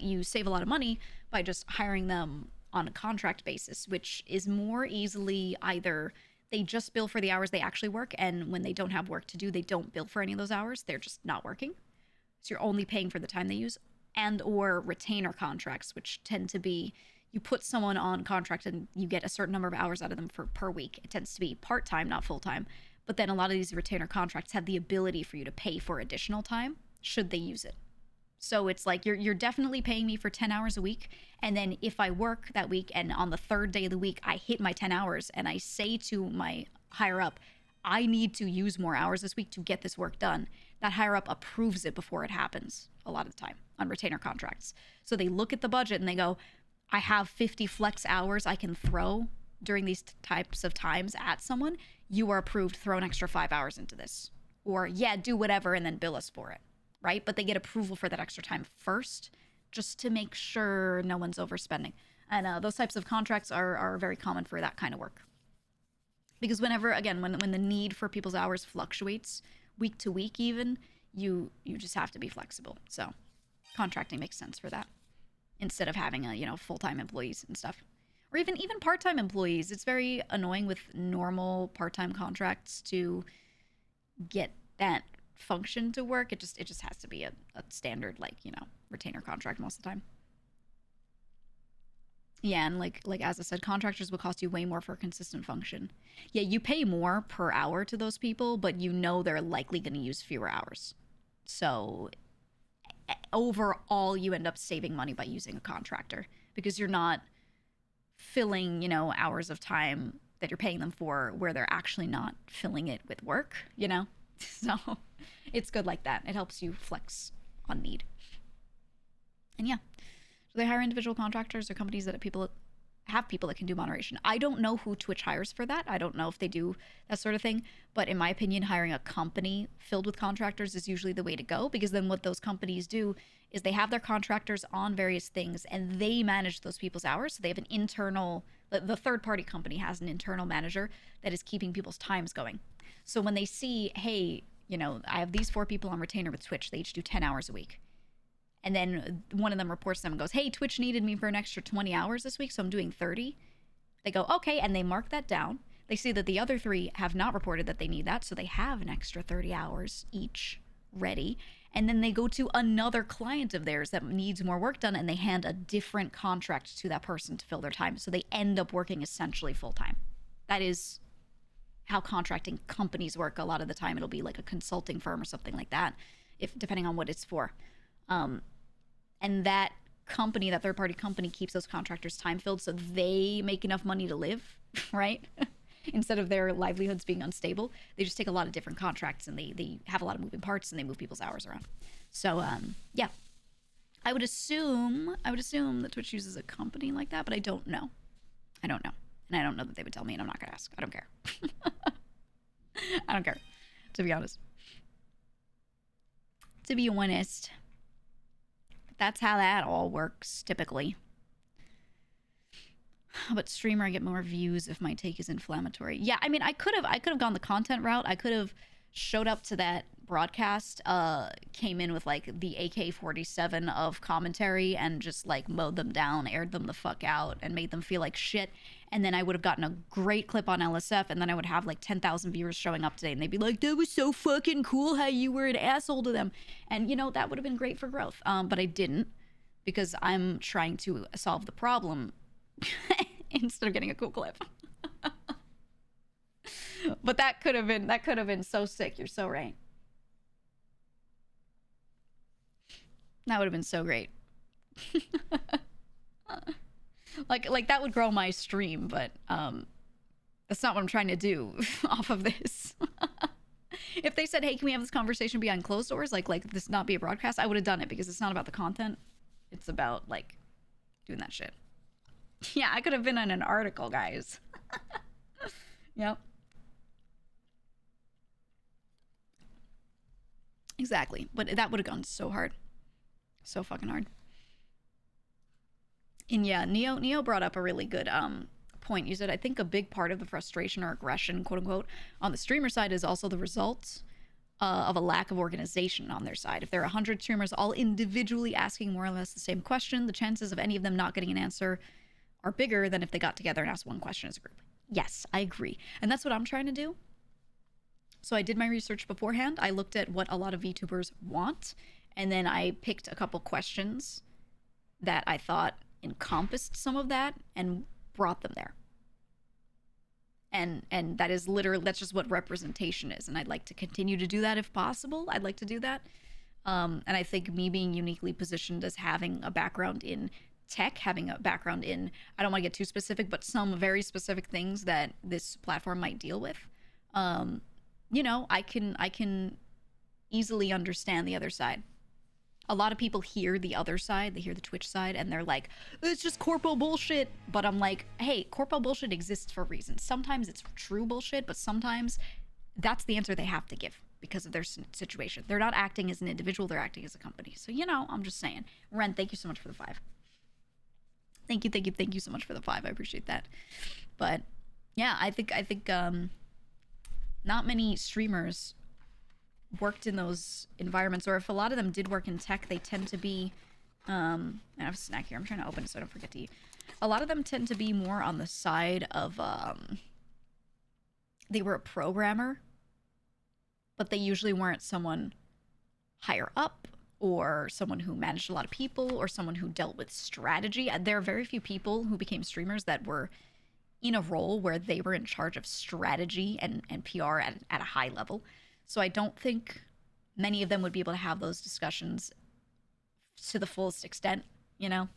you save a lot of money by just hiring them on a contract basis, which is more easily either they just bill for the hours they actually work, and when they don't have work to do, they don't bill for any of those hours. They're just not working. So you're only paying for the time they use, and or retainer contracts, which tend to be you put someone on contract and you get a certain number of hours out of them per week. It tends to be part-time, not full-time. But then a lot of these retainer contracts have the ability for you to pay for additional time should they use it. So it's like you're definitely paying me for 10 hours a week. And then if I work that week and on the third day of the week, I hit my 10 hours and I say to my higher up, I need to use more hours this week to get this work done. That higher up approves it before it happens a lot of the time on retainer contracts. So they look at the budget and they go, I have 50 flex hours I can throw during these types of times at someone. You are approved, throw an extra 5 hours into this. Or yeah, do whatever and then bill us for it. Right? But they get approval for that extra time first, just to make sure no one's overspending. And those types of contracts are very common for that kind of work. Because whenever, again, when the need for people's hours fluctuates, week to week even, you just have to be flexible. So contracting makes sense for that, instead of having full-time employees and stuff. or even part-time employees. It's very annoying with normal part-time contracts to get that function to work. It just has to be a standard, like, retainer contract most of the time. Yeah, and like as I said, contractors will cost you way more for a consistent function. Yeah, you pay more per hour to those people, but they're likely going to use fewer hours. So overall, you end up saving money by using a contractor because you're not filling, hours of time that you're paying them for where they're actually not filling it with work. So it's good like that. It helps you flex on need. And yeah, so they hire individual contractors or companies that have people that can do moderation. I don't know who Twitch hires for that. I don't know if they do that sort of thing. But in my opinion, hiring a company filled with contractors is usually the way to go, because then what those companies do is they have their contractors on various things and they manage those people's hours. So they have an internal, the third party company has an internal manager that is keeping people's times going. So when they see, hey, I have these 4 people on retainer with Twitch, they each do 10 hours a week. And then one of them reports them and goes, hey, Twitch needed me for an extra 20 hours this week, so I'm doing 30. They go, okay, and they mark that down. They see that the other 3 have not reported that they need that, so they have an extra 30 hours each ready. And then they go to another client of theirs that needs more work done, and they hand a different contract to that person to fill their time. So they end up working essentially full-time. That is how contracting companies work. A lot of the time it'll be like a consulting firm or something like that, depending on what it's for. And that company, that third-party company, keeps those contractors time filled so they make enough money to live, right? Instead of their livelihoods being unstable, they just take a lot of different contracts and they have a lot of moving parts and they move people's hours around. So, yeah, I would assume that Twitch uses a company like that, but I don't know. And I don't know that they would tell me, and I'm not going to ask. I don't care. I don't care, to be honest. To be honest. That's how that all works, typically. But streamer, I get more views if my take is inflammatory. Yeah, I mean, I could have gone the content route. I could have showed up to that broadcast, came in with like the AK-47 of commentary and just like mowed them down, aired them the fuck out, and made them feel like shit. And then I would have gotten a great clip on LSF, and then I would have like 10,000 viewers showing up today, and they'd be like, that was so fucking cool how you were an asshole to them. And, that would have been great for growth. But I didn't, because I'm trying to solve the problem instead of getting a cool clip. But that could have been so sick. You're so right. That would have been so great. Like that would grow my stream, but that's not what I'm trying to do off of this. If they said, hey, can we have this conversation behind closed doors, like this not be a broadcast, I would have done it, because it's not about the content. It's about like doing that shit. Yeah, I could have been in an article, guys. Yep. Exactly. But that would have gone so hard. So fucking hard. And yeah, Neo brought up a really good point. You said, I think a big part of the frustration or aggression, quote unquote, on the streamer side is also the result of a lack of organization on their side. If there are 100 streamers all individually asking more or less the same question, the chances of any of them not getting an answer are bigger than if they got together and asked one question as a group. Yes, I agree. And that's what I'm trying to do. So I did my research beforehand. I looked at what a lot of VTubers want, and then I picked a couple questions that I thought encompassed some of that and brought them there. And that is literally, that's just what representation is. And I'd like to continue to do that if possible. I'd like to do that. And I think me being uniquely positioned as having a background in tech, having a background in, I don't want to get too specific, but some very specific things that this platform might deal with. I can easily understand the other side. A lot of people hear the other side, they hear the Twitch side, and they're like, it's just corpo bullshit. But I'm like, hey, corpo bullshit exists for a reason. Sometimes it's true bullshit, but sometimes that's the answer they have to give because of their situation. They're not acting as an individual, they're acting as a company. So, I'm just saying. Ren, thank you so much for the 5. Thank you so much for the 5. I appreciate that. But yeah, I think not many streamers worked in those environments, or if a lot of them did work in tech, they tend to be I have a snack here. I'm trying to open it so I don't forget to eat. A lot of them tend to be more on the side of they were a programmer, but they usually weren't someone higher up or someone who managed a lot of people or someone who dealt with strategy. There are very few people who became streamers that were in a role where they were in charge of strategy and PR at a high level. So I don't think many of them would be able to have those discussions to the fullest extent, you know?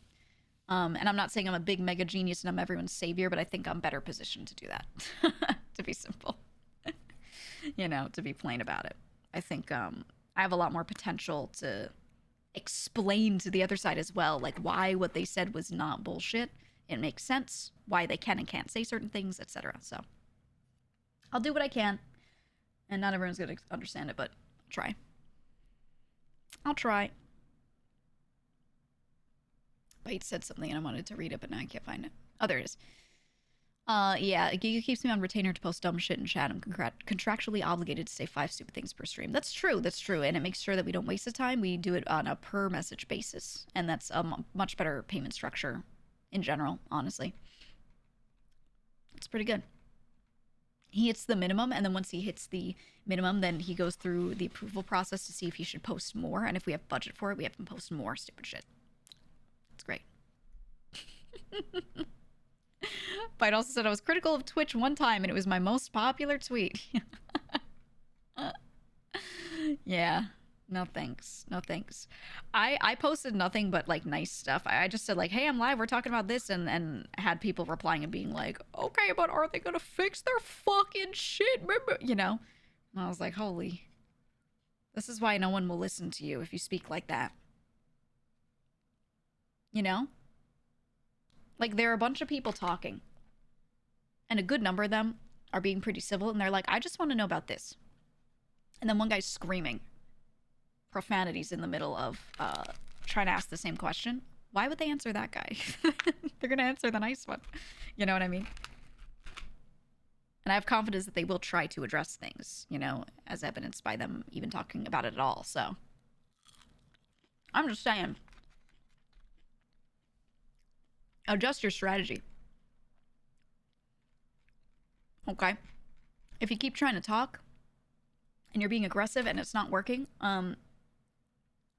And I'm not saying I'm a big mega genius and I'm everyone's savior, but I think I'm better positioned to do that, to be simple, you know, to be plain about it. I think I have a lot more potential to explain to the other side as well, like why what they said was not bullshit. It makes sense, why they can and can't say certain things, etc. So I'll do what I can, and not everyone's going to understand it, but I'll try. I'll try. Bite said something and I wanted to read it, but now I can't find it. Oh, there it is. Yeah, GEEGA keeps me on retainer to post dumb shit in chat. I'm contractually obligated to say 5 stupid things per stream. That's true, and it makes sure that we don't waste the time. We do it on a per message basis, and that's a much better payment structure in general, honestly. It's pretty good. He hits the minimum, and then once he hits the minimum, then he goes through the approval process to see if he should post more, and if we have budget for it, we have him post more stupid shit. It's great. Bite also said I was critical of Twitch one time, and it was my most popular tweet. Yeah. No thanks. No thanks. I posted nothing but like nice stuff. I just said like, hey, I'm live, we're talking about this, and had people replying and being like, okay, but are they gonna fix their fucking shit? You know? And I was like, holy. This is why no one will listen to you if you speak like that. You know? Like, there are a bunch of people talking. And a good number of them are being pretty civil, and they're like, I just want to know about this. And then one guy's screaming profanities in the middle of trying to ask the same question. Why would they answer that guy? They're going to answer the nice one. You know what I mean? And I have confidence that they will try to address things, you know, as evidenced by them even talking about it at all. So, I'm just saying. Adjust your strategy. Okay? If you keep trying to talk and you're being aggressive and it's not working,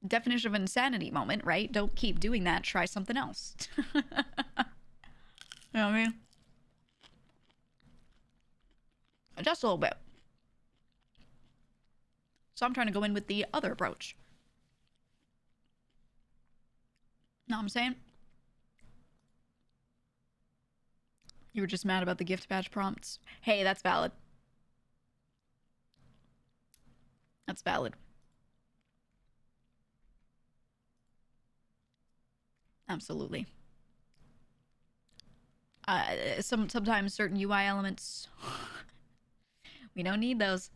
definition of insanity moment, right? Don't keep doing that. Try something else. You know what I mean? Just a little bit. So I'm trying to go in with the other approach. Know what I'm saying? You were just mad about the gift badge prompts. Hey, that's valid. That's valid. Absolutely. Sometimes certain UI elements, we don't need those.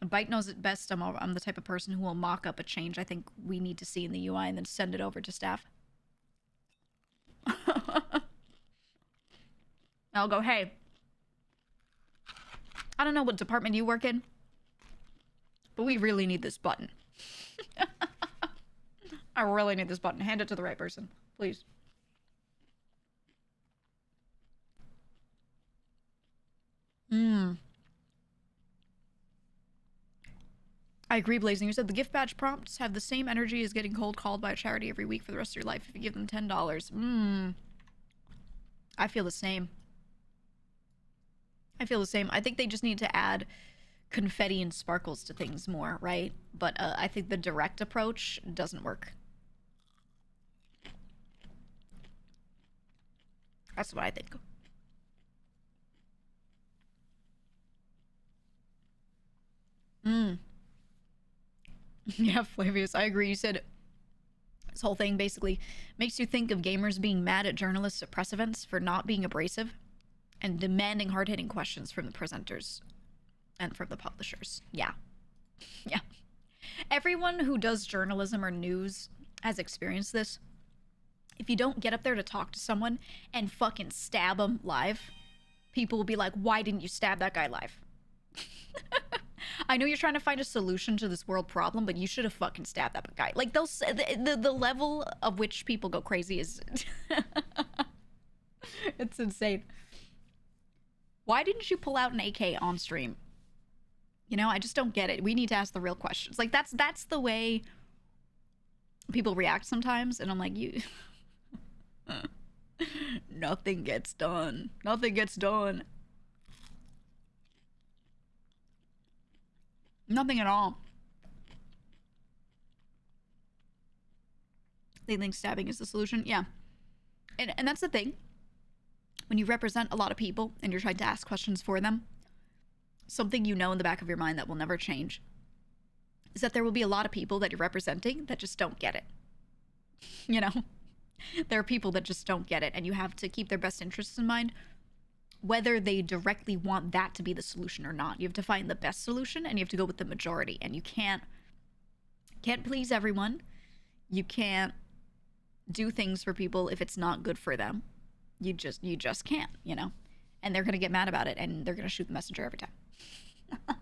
Byte knows it best. I'm the type of person who will mock up a change I think we need to see in the UI and then send it over to staff. I'll go, hey, I don't know what department you work in, but we really need this button. I really need this button. Hand it to the right person, please. I agree, Blazing. You said the gift badge prompts have the same energy as getting cold called by a charity every week for the rest of your life if you give them $10. I feel the same. I feel the same. I think they just need to add confetti and sparkles to things more, right? But I think the direct approach doesn't work. That's what I think. Yeah, Flavius, I agree. You said this whole thing basically makes you think of gamers being mad at journalists at press events for not being abrasive and demanding hard-hitting questions from the presenters and from the publishers. Yeah. Yeah. Everyone who does journalism or news has experienced this. If you don't get up there to talk to someone and fucking stab them live, people will be like, why didn't you stab that guy live? I know you're trying to find a solution to this world problem, but you should have fucking stabbed that guy. Like, those, the level of which people go crazy is... It's insane. Why didn't you pull out an AK on stream? You know, I just don't get it. We need to ask the real questions. Like that's the way people react sometimes, and I'm like, you nothing gets done. Nothing gets done. Nothing at all. They think stabbing is the solution. Yeah. And that's the thing. When you represent a lot of people and you're trying to ask questions for them, something you know in the back of your mind that will never change is that there will be a lot of people that you're representing that just don't get it. You know? There are people that just don't get it, and you have to keep their best interests in mind, whether they directly want that to be the solution or not. You have to find the best solution, and you have to go with the majority, and you can't please everyone. You can't do things for people if it's not good for them. You just can't, you know? And they're going to get mad about it, and they're going to shoot the messenger every time. It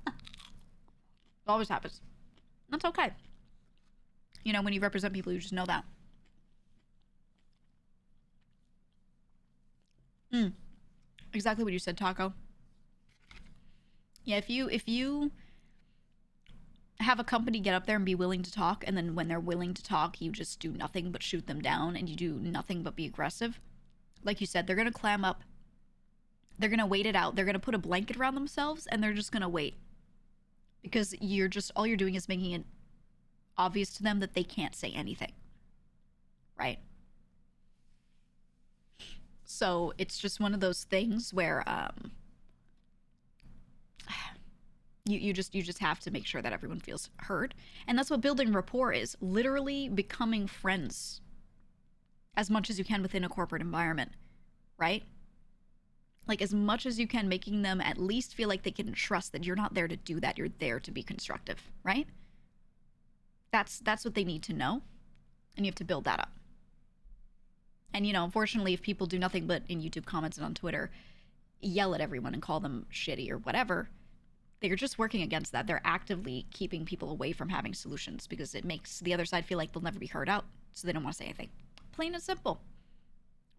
always happens. That's okay. You know, when you represent people, you just know that. Exactly what you said, Taco. Yeah, if you have a company get up there and be willing to talk, and then when they're willing to talk, you just do nothing but shoot them down, and you do nothing but be aggressive. Like you said, they're going to clam up. They're going to wait it out. They're going to put a blanket around themselves, and they're just going to wait. Because all you're doing is making it obvious to them that they can't say anything. Right? So it's just one of those things where you just have to make sure that everyone feels heard. And that's what building rapport is. Literally becoming friends as much as you can within a corporate environment, right? Like as much as you can, making them at least feel like they can trust that you're not there to do that. You're there to be constructive, right? That's what they need to know. And you have to build that up. And, you know, unfortunately, if people do nothing but in YouTube comments and on Twitter yell at everyone and call them shitty or whatever, they're just working against that. They're actively keeping people away from having solutions because it makes the other side feel like they'll never be heard out, so they don't want to say anything. Plain and simple,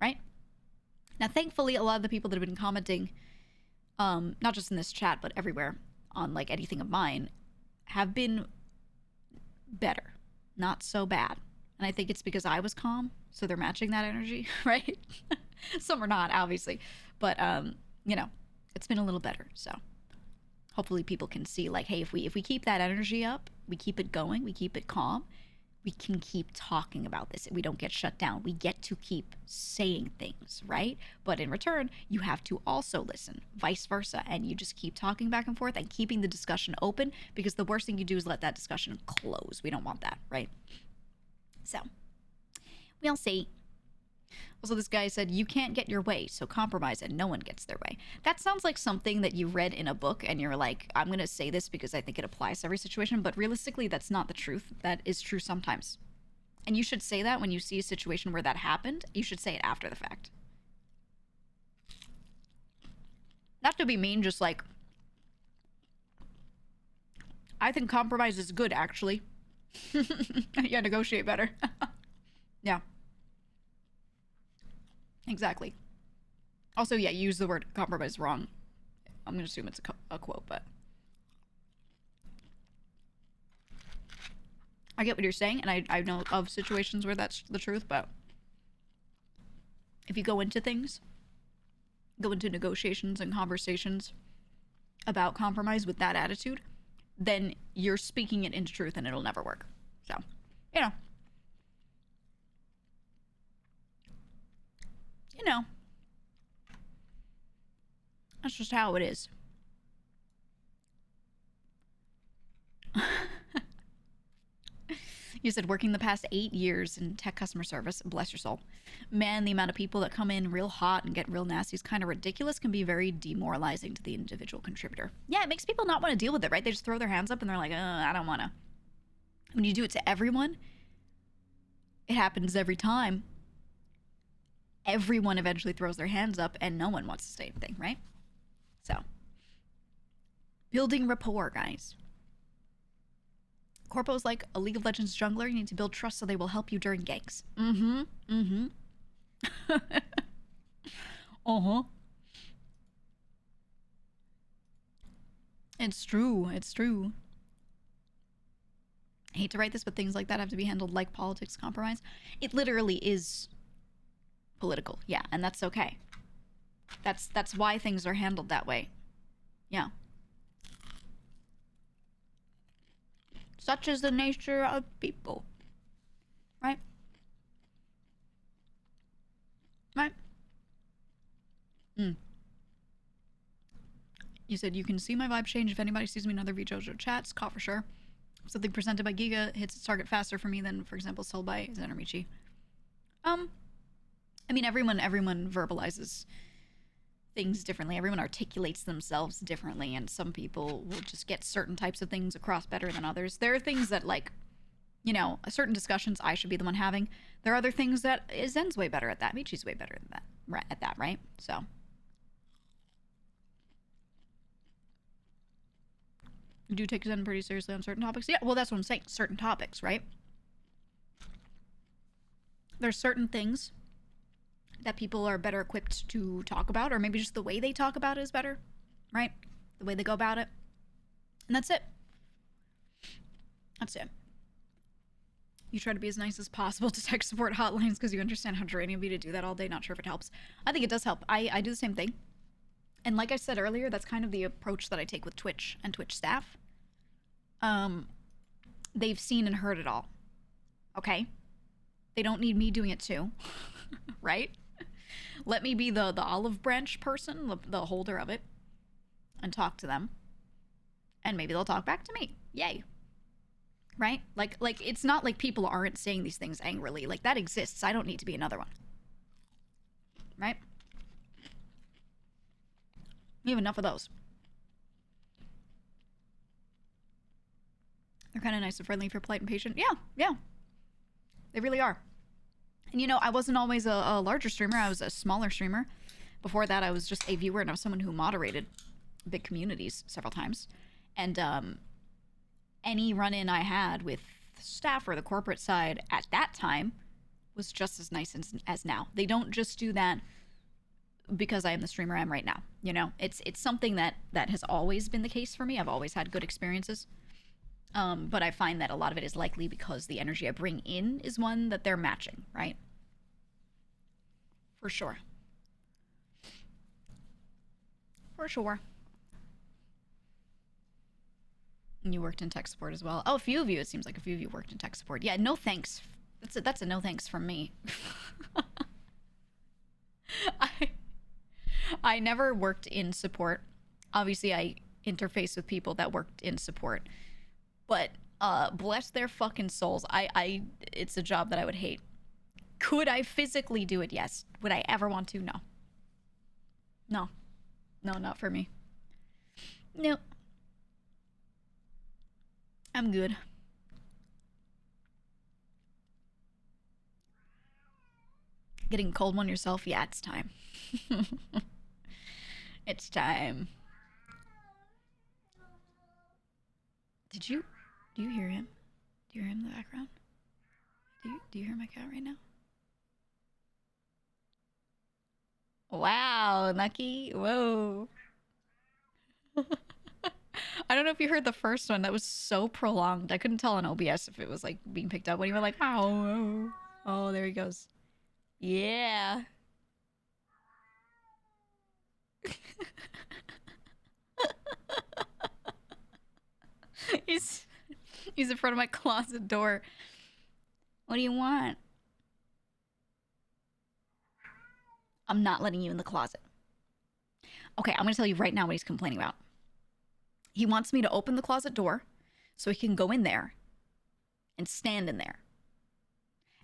right? Now, thankfully, a lot of the people that have been commenting, not just in this chat, but everywhere on, like, anything of mine, have been better. Not so bad. And I think it's because I was calm, so they're matching that energy, right? Some are not, obviously. But, you know, it's been a little better, so hopefully people can see, like, hey, if we keep that energy up, we keep it going, we keep it calm, we can keep talking about this. We don't get shut down. We get to keep saying things, right? But in return, you have to also listen, vice versa. And you just keep talking back and forth and keeping the discussion open, because the worst thing you do is let that discussion close. We don't want that, right? So, we'll see. Also, this guy said, you can't get your way, so compromise and no one gets their way. That sounds like something that you read in a book and you're like, I'm going to say this because I think it applies to every situation, but realistically, that's not the truth. That is true sometimes. And you should say that when you see a situation where that happened. You should say it after the fact. Not to be mean, just like, I think compromise is good, actually. Yeah, negotiate better. Yeah. Exactly. Also, yeah, use the word compromise wrong. I'm going to assume it's a quote, but I get what you're saying, and I know of situations where that's the truth, but if you go into things, go into negotiations and conversations about compromise with that attitude, then you're speaking it into truth and it'll never work. So, you know. That's just how it is. You said working the past 8 years in tech customer service, bless your soul. Man, the amount of people that come in real hot and get real nasty is kind of ridiculous, can be very demoralizing to the individual contributor. Yeah, it makes people not want to deal with it, right? They just throw their hands up and they're like, I don't want to. When you do it to everyone, it happens every time. Everyone eventually throws their hands up and no one wants to say anything, right? So, building rapport, guys. Corpo's like a League of Legends jungler. You need to build trust so they will help you during ganks. Uh-huh. It's true. It's true. I hate to write this, but things like that have to be handled like politics compromise. It literally is political, yeah, and that's okay. That's why things are handled that way. Yeah. Such is the nature of people. Right? Right? Mm. You said you can see my vibe change if anybody sees me in other VJojo chats. Caught for sure. Something presented by GEEGA hits its target faster for me than, for example, sold by Zenermichi. I mean, everyone verbalizes things differently. Everyone articulates themselves differently, and some people will just get certain types of things across better than others. There are things that, like, you know, certain discussions I should be the one having. There are other things that Zen's way better at that. Michi's way better than that. Right at that, right? So. You do take Zen pretty seriously on certain topics. Yeah, well, that's what I'm saying. Certain topics, right? There's certain things that people are better equipped to talk about, or maybe just the way they talk about it is better, right? The way they go about it. And that's it. That's it. You try to be as nice as possible to tech support hotlines because you understand how draining it would be to do that all day. Not sure if it helps. I think it does help. I do the same thing. And like I said earlier, that's kind of the approach that I take with Twitch and Twitch staff. They've seen and heard it all. Okay? They don't need me doing it too. Right? Let me be the olive branch person, the holder of it, and talk to them. And maybe they'll talk back to me. Yay. Right? Like it's not like people aren't saying these things angrily. Like, that exists. I don't need to be another one. Right? We have enough of those. They're kind of nice and friendly for polite and patient. Yeah. They really are. And you know, I wasn't always a larger streamer. I was a smaller streamer. Before that, I was just a viewer, and I was someone who moderated big communities several times. And any run-in I had with staff or the corporate side at that time was just as nice as now. They don't just do that because I am the streamer I am right now. You know, it's something that has always been the case for me. I've always had good experiences. But I find that a lot of it is likely because the energy I bring in is one that they're matching, right? For sure. For sure. And you worked in tech support as well. Oh, a few of you. It seems like a few of you worked in tech support. Yeah, no thanks. That's a no thanks from me. I never worked in support. Obviously, I interface with people that worked in support. But bless their fucking souls. It's a job that I would hate. Could I physically do it? Yes. Would I ever want to? No. No. No, not for me. No. I'm good. Getting a cold one yourself? Yeah, it's time. It's time. Do you hear him? Do you hear him in the background? Do you hear my cat right now? Wow, Nucky. Whoa. I don't know if you heard the first one. That was so prolonged. I couldn't tell on OBS if it was like being picked up when you were like, oh, oh, there he goes. Yeah. He's in front of my closet door. What do you want? I'm not letting you in the closet. Okay, I'm gonna tell you right now what he's complaining about. He wants me to open the closet door so he can go in there and stand in there.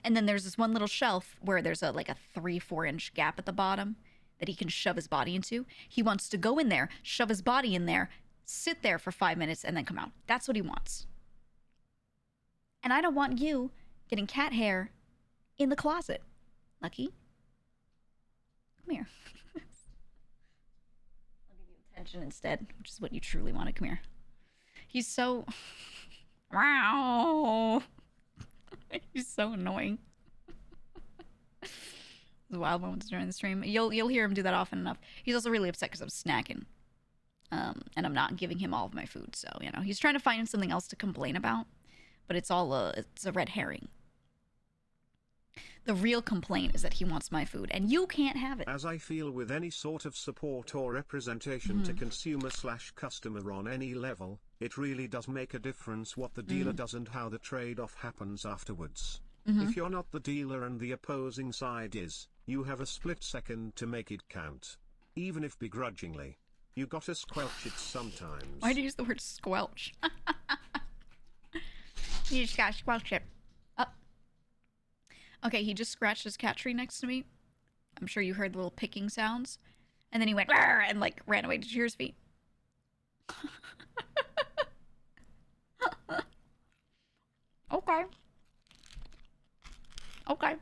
And then there's this one little shelf where there's like a 3-4 inch gap at the bottom that he can shove his body into. He wants to go in there, shove his body in there, sit there for 5 minutes, and then come out. That's what he wants. And I don't want you getting cat hair in the closet. Lucky. Come here. I'll give you attention instead, which is what you truly want. Come here. He's so... Wow. He's so annoying. wild moments during the stream. You'll hear him do that often enough. He's also really upset because I'm snacking, and I'm not giving him all of my food. So he's trying to find something else to complain about, but it's a red herring. The real complaint is that he wants my food, and you can't have it.
As I feel with any sort of support or representation to consumer/customer on any level, it really does make a difference what the dealer does and how the trade-off happens afterwards. If you're not the dealer and the opposing side is, you have a split second to make it count. Even if begrudgingly. You gotta squelch it sometimes.
Why do you use the word squelch? You just gotta squelch it. Okay, he just scratched his cat tree next to me. I'm sure you heard the little picking sounds. And then he went and like ran away to Cheers' feet. Okay. Okay.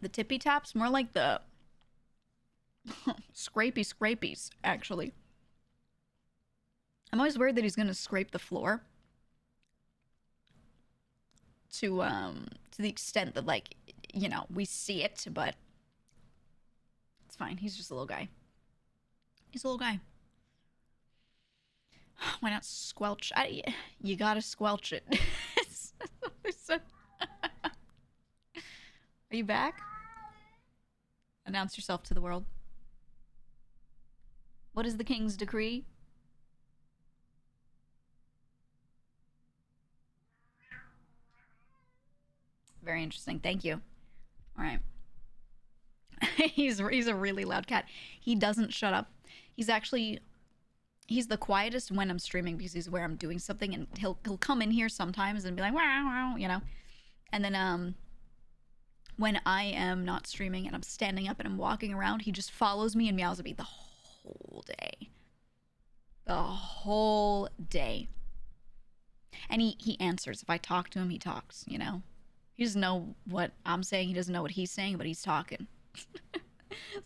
The tippy taps, more like the scrapies, actually. I'm always worried that he's gonna scrape the floor. To the extent that, like, we see it, but it's fine. He's just a little guy. He's a little guy. Why not squelch? You gotta squelch it. Are you back? Announce yourself to the world. What is the king's decree? Very interesting. Thank you. All right. He's a really loud cat. He doesn't shut up. He's the quietest when I'm streaming because he's where I'm doing something, and he'll come in here sometimes and be like wow, and then when I am not streaming and I'm standing up and I'm walking around, he just follows me and meows at me the whole day. The whole day. And he answers. If I talk to him, he talks, He doesn't know what I'm saying. He doesn't know what he's saying, but he's talking.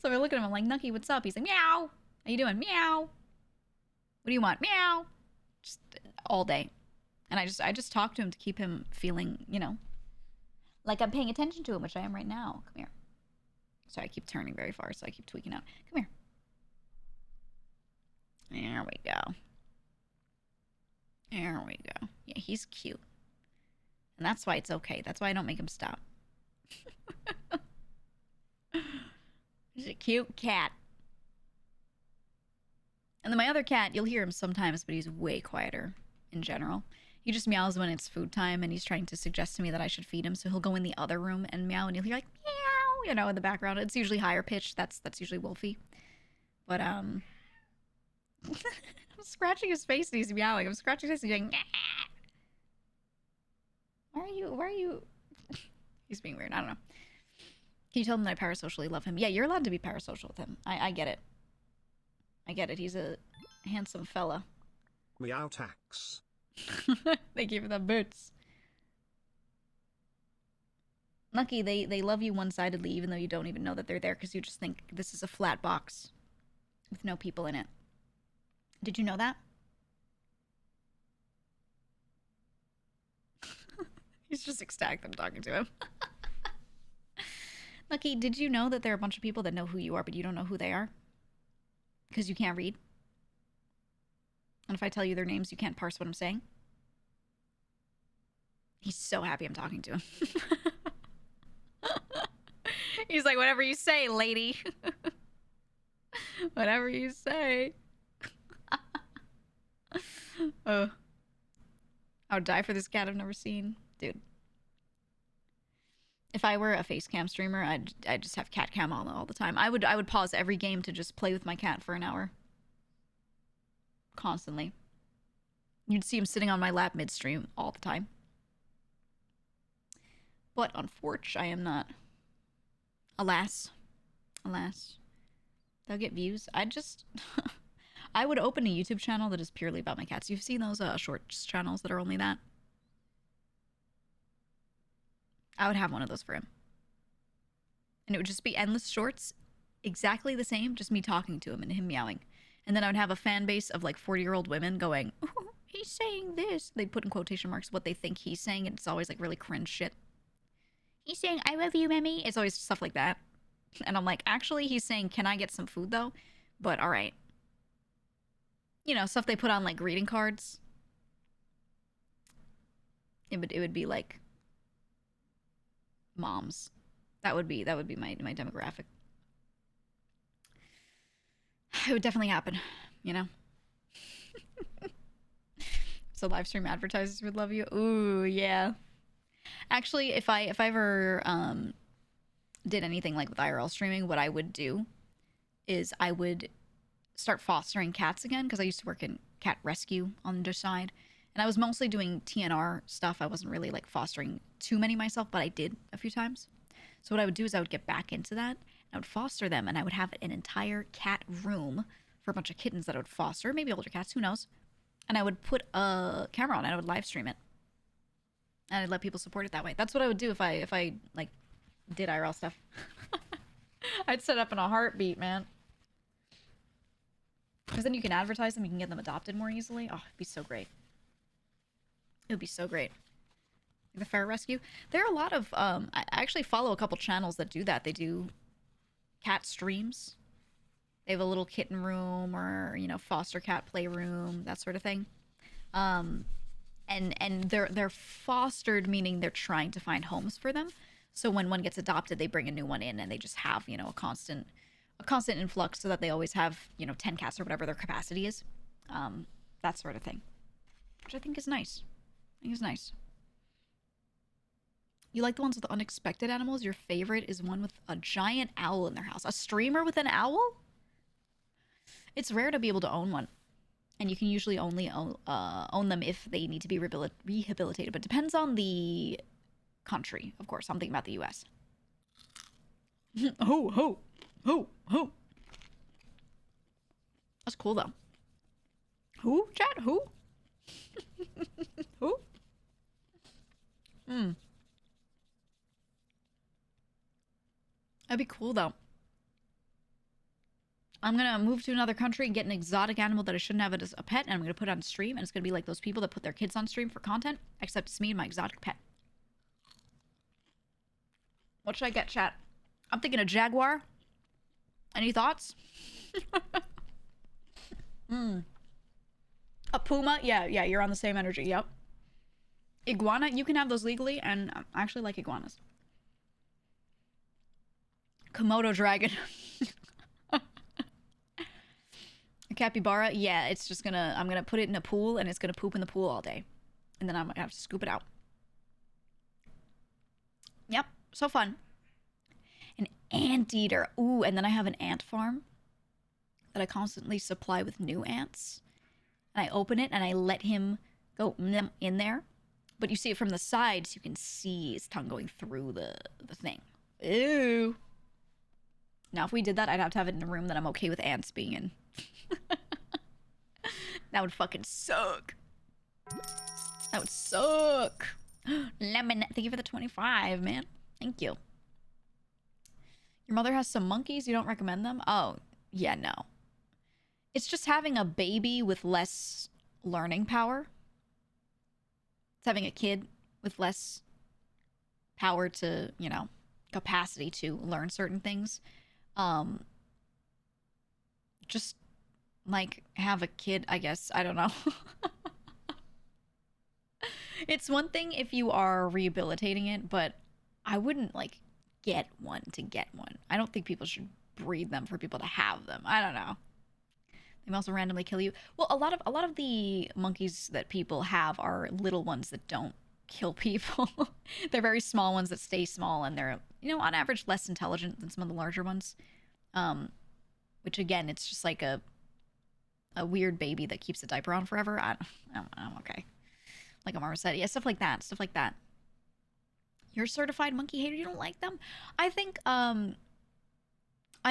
So I look at him, I'm like, Nucky, what's up? He's like, meow. How you doing? Meow. What do you want? Meow. Just all day. And I just talk to him to keep him feeling, like I'm paying attention to him, which I am right now. Come here. Sorry, I keep turning very far, so I keep tweaking out. Come here. There we go. There we go. Yeah, he's cute. And that's why it's okay. That's why I don't make him stop. He's a cute cat. And then my other cat, you'll hear him sometimes, but he's way quieter in general. He just meows when it's food time, and he's trying to suggest to me that I should feed him. So he'll go in the other room and meow, and you'll hear like meow, in the background. It's usually higher pitched. That's usually Wolfie. But I'm scratching his face and he's meowing. I'm scratching his face and he's going, Why are you? He's being weird. I don't know. Can you tell him that I parasocially love him? Yeah, you're allowed to be parasocial with him. I get it. I get it. He's a handsome fella.
Meow tax.
Thank you for the boots. Lucky, they love you one-sidedly, even though you don't even know that they're there, because you just think this is a flat box with no people in it. Did you know that? He's just ecstatic I'm talking to him. Lucky, did you know that there are a bunch of people that know who you are, but you don't know who they are? Because you can't read? And if I tell you their names, you can't parse what I'm saying? He's so happy I'm talking to him. He's like, whatever you say, lady. Whatever you say. Oh. I would die for this cat I've never seen. Dude. If I were a face cam streamer, I'd just have cat cam on all the time. I would pause every game to just play with my cat for an hour. Constantly. You'd see him sitting on my lap midstream all the time. But unfortunately, I am not. Alas. Alas. They'll get views. I would open a YouTube channel that is purely about my cats. You've seen those shorts channels that are only that? I would have one of those for him. And it would just be endless shorts, exactly the same, just me talking to him and him meowing. And then I would have a fan base of like 40-year-old women going, oh, he's saying this. They'd put in quotation marks what they think he's saying, and it's always like really cringe shit. He's saying, I love you, Memmy. It's always stuff like that. And I'm like, actually, he's saying, can I get some food, though? But all right. You know, stuff they put on, like, greeting cards. It would be, like, moms. That would be my demographic. It would definitely happen, you know? So live stream advertisers would love you. Ooh, yeah. Actually, if I ever did anything like with IRL streaming, what I would do is I would start fostering cats again, because I used to work in cat rescue on the side, and I was mostly doing TNR stuff. I wasn't really like fostering too many myself, but I did a few times. So what I would do is I would get back into that, and I would foster them, and I would have an entire cat room for a bunch of kittens that I would foster, maybe older cats, who knows. And I would put a camera on it, I would live stream it. And I'd let people support it that way. That's what I would do if I like did IRL stuff. I'd set up in a heartbeat, man. Because then you can advertise them, you can get them adopted more easily. Oh, it'd be so great. It would be so great. The Fair Rescue. There are a lot of I actually follow a couple channels that do that. They do cat streams. They have a little kitten room, or, you know, foster cat playroom, that sort of thing. And they're fostered, meaning they're trying to find homes for them. So when one gets adopted, they bring a new one in, and they just have, you know, a constant influx, so that they always have, you know, 10 cats or whatever their capacity is. That sort of thing, which I think is nice. I think is nice. You like the ones with unexpected animals? Your favorite is one with a giant owl in their house. A streamer with an owl? It's rare to be able to own one. And you can usually only own them if they need to be rehabilitated. But it depends on the country, of course. I'm thinking about the US. Oh. That's cool, though. Who, chat? Who? Who? That'd be cool, though. I'm gonna move to another country and get an exotic animal that I shouldn't have as a pet, and I'm gonna put it on stream, and it's gonna be like those people that put their kids on stream for content, except it's me and my exotic pet. What should I get, chat? I'm thinking a jaguar. Any thoughts? A puma? Yeah, you're on the same energy, yep. Iguana? You can have those legally, and I actually like iguanas. Komodo dragon. A capybara? Yeah, it's just gonna... I'm gonna put it in a pool, and it's gonna poop in the pool all day. And then I'm gonna have to scoop it out. Yep, so fun. An anteater. Ooh, and then I have an ant farm that I constantly supply with new ants. And I open it, and I let him go in there. But you see it from the side, so you can see his tongue going through the thing. Ew. Now, if we did that, I'd have to have it in a room that I'm okay with ants being in. That would fucking suck. That would suck. Lemon, thank you for the 25, man. Thank you. Your mother has some monkeys. You don't recommend them? Oh, yeah, no. It's just having a baby with less learning power. It's having a kid with less power to, you know, capacity to learn certain things. Just, like, have a kid, I guess. I don't know. It's one thing if you are rehabilitating it, but I wouldn't, like, get one to get one. I don't think people should breed them for people to have them. I don't know. They may also randomly kill you. Well, a lot of the monkeys that people have are little ones that don't kill people. They're very small ones that stay small, and they're, you know, on average less intelligent than some of the larger ones. Which again, it's just like a weird baby that keeps a diaper on forever. I'm okay. Like a marmoset. Yeah, stuff like that. Stuff like that. You're a certified monkey hater? You don't like them? I think, I'm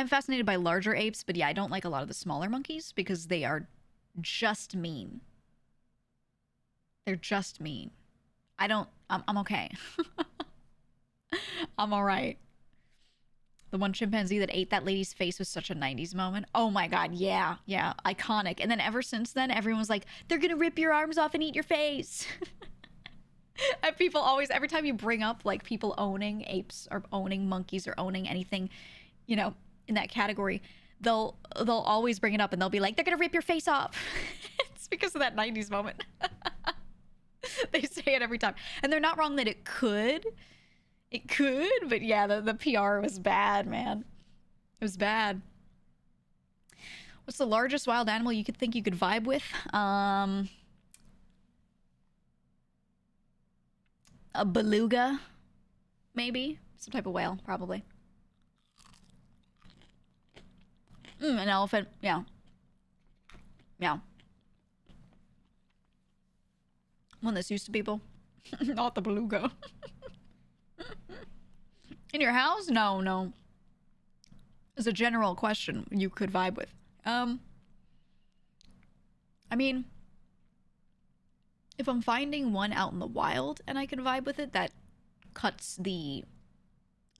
fascinated by larger apes, but yeah, I don't like a lot of the smaller monkeys because they are just mean. They're just mean. I'm okay. I'm alright. The one chimpanzee that ate that lady's face was such a 90s moment. Oh my god, yeah. Iconic. And then ever since then, everyone's like, they're gonna rip your arms off and eat your face. And people always, every time you bring up like people owning apes or owning monkeys or owning anything, you know, in that category, they'll always bring it up and they'll be like, they're gonna rip your face off. It's because of that 90s moment. They say it every time. And they're not wrong that it could. It could, but yeah, the PR was bad, man. It was bad. What's the largest wild animal you could think you could vibe with? A beluga, maybe. Some type of whale, probably. An elephant, yeah. Yeah. One that's used to people. Not the beluga. In your house? No, no. As a general question, you could vibe with. I mean, if I'm finding one out in the wild and I can vibe with it, that cuts the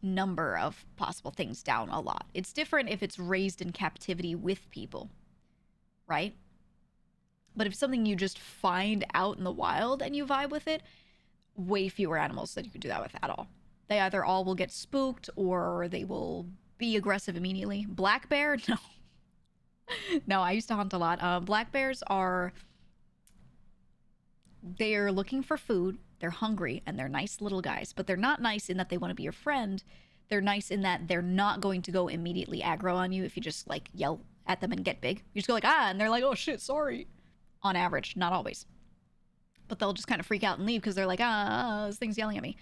number of possible things down a lot. It's different if it's raised in captivity with people, right? But if something you just find out in the wild and you vibe with it, way fewer animals that you could do that with at all. They either all will get spooked or they will be aggressive immediately. Black bear? No. No, I used to hunt a lot. Black bears are... They're looking for food, they're hungry, and they're nice little guys. But they're not nice in that they want to be your friend. They're nice in that they're not going to go immediately aggro on you if you just, like, yell at them and get big. You just go like, ah, and they're like, oh shit, sorry. On average, not always. But they'll just kind of freak out and leave because they're like, ah, this thing's yelling at me.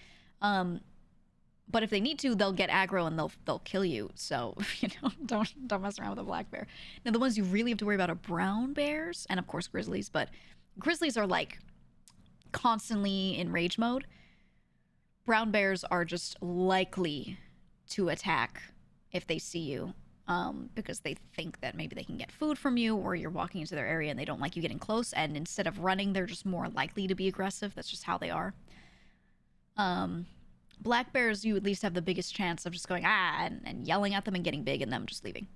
But if they need to, they'll get aggro and they'll kill you. So, you know, don't mess around with a black bear. Now, the ones you really have to worry about are brown bears and, of course, grizzlies. But grizzlies are, like, constantly in rage mode. Brown bears are just likely to attack if they see you, because they think that maybe they can get food from you, or you're walking into their area and they don't like you getting close, and instead of running, they're just more likely to be aggressive. That's just how they are. Black bears, you at least have the biggest chance of just going, ah, and yelling at them and getting big and them just leaving.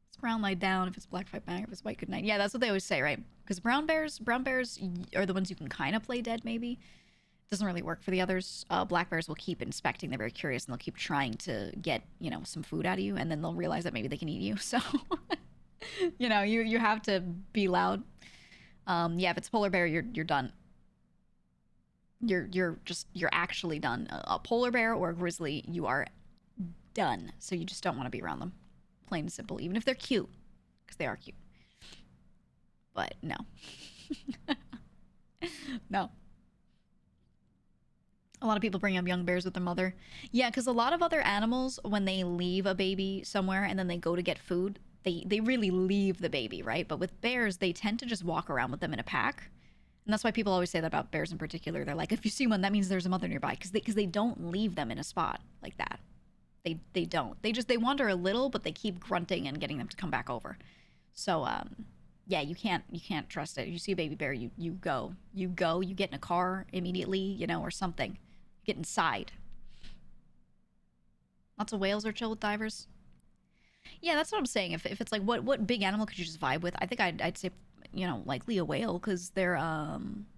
It's brown, lie down. If it's black, fight back. If it's white, good night. Yeah, that's what they always say, right? Because brown bears are the ones you can kind of play dead, maybe. Doesn't really work for the others. Black bears will keep inspecting. They're very curious, and they'll keep trying to get, you know, some food out of you, and then they'll realize that maybe they can eat you. So, you know, you have to be loud. Yeah, if it's polar bear, you're done. You're actually done. A polar bear or a grizzly, you are done. So you just don't want to be around them. Plain and simple, even if they're cute, because they are cute. But no. No. A lot of people bring up young bears with their mother. Yeah, because a lot of other animals, when they leave a baby somewhere and then they go to get food, they really leave the baby, right? But with bears, they tend to just walk around with them in a pack. And that's why people always say that about bears in particular. They're like, if you see one, that means there's a mother nearby. Because they don't leave them in a spot like that. They don't. They wander a little, but they keep grunting and getting them to come back over. So, yeah, you can't trust it. You see a baby bear, you go. You get in a car immediately, you know, or something. Get inside. Lots of whales are chill with divers. Yeah, that's what I'm saying. If it's like, what big animal could you just vibe with? I think I'd say, you know, likely a whale, because they're,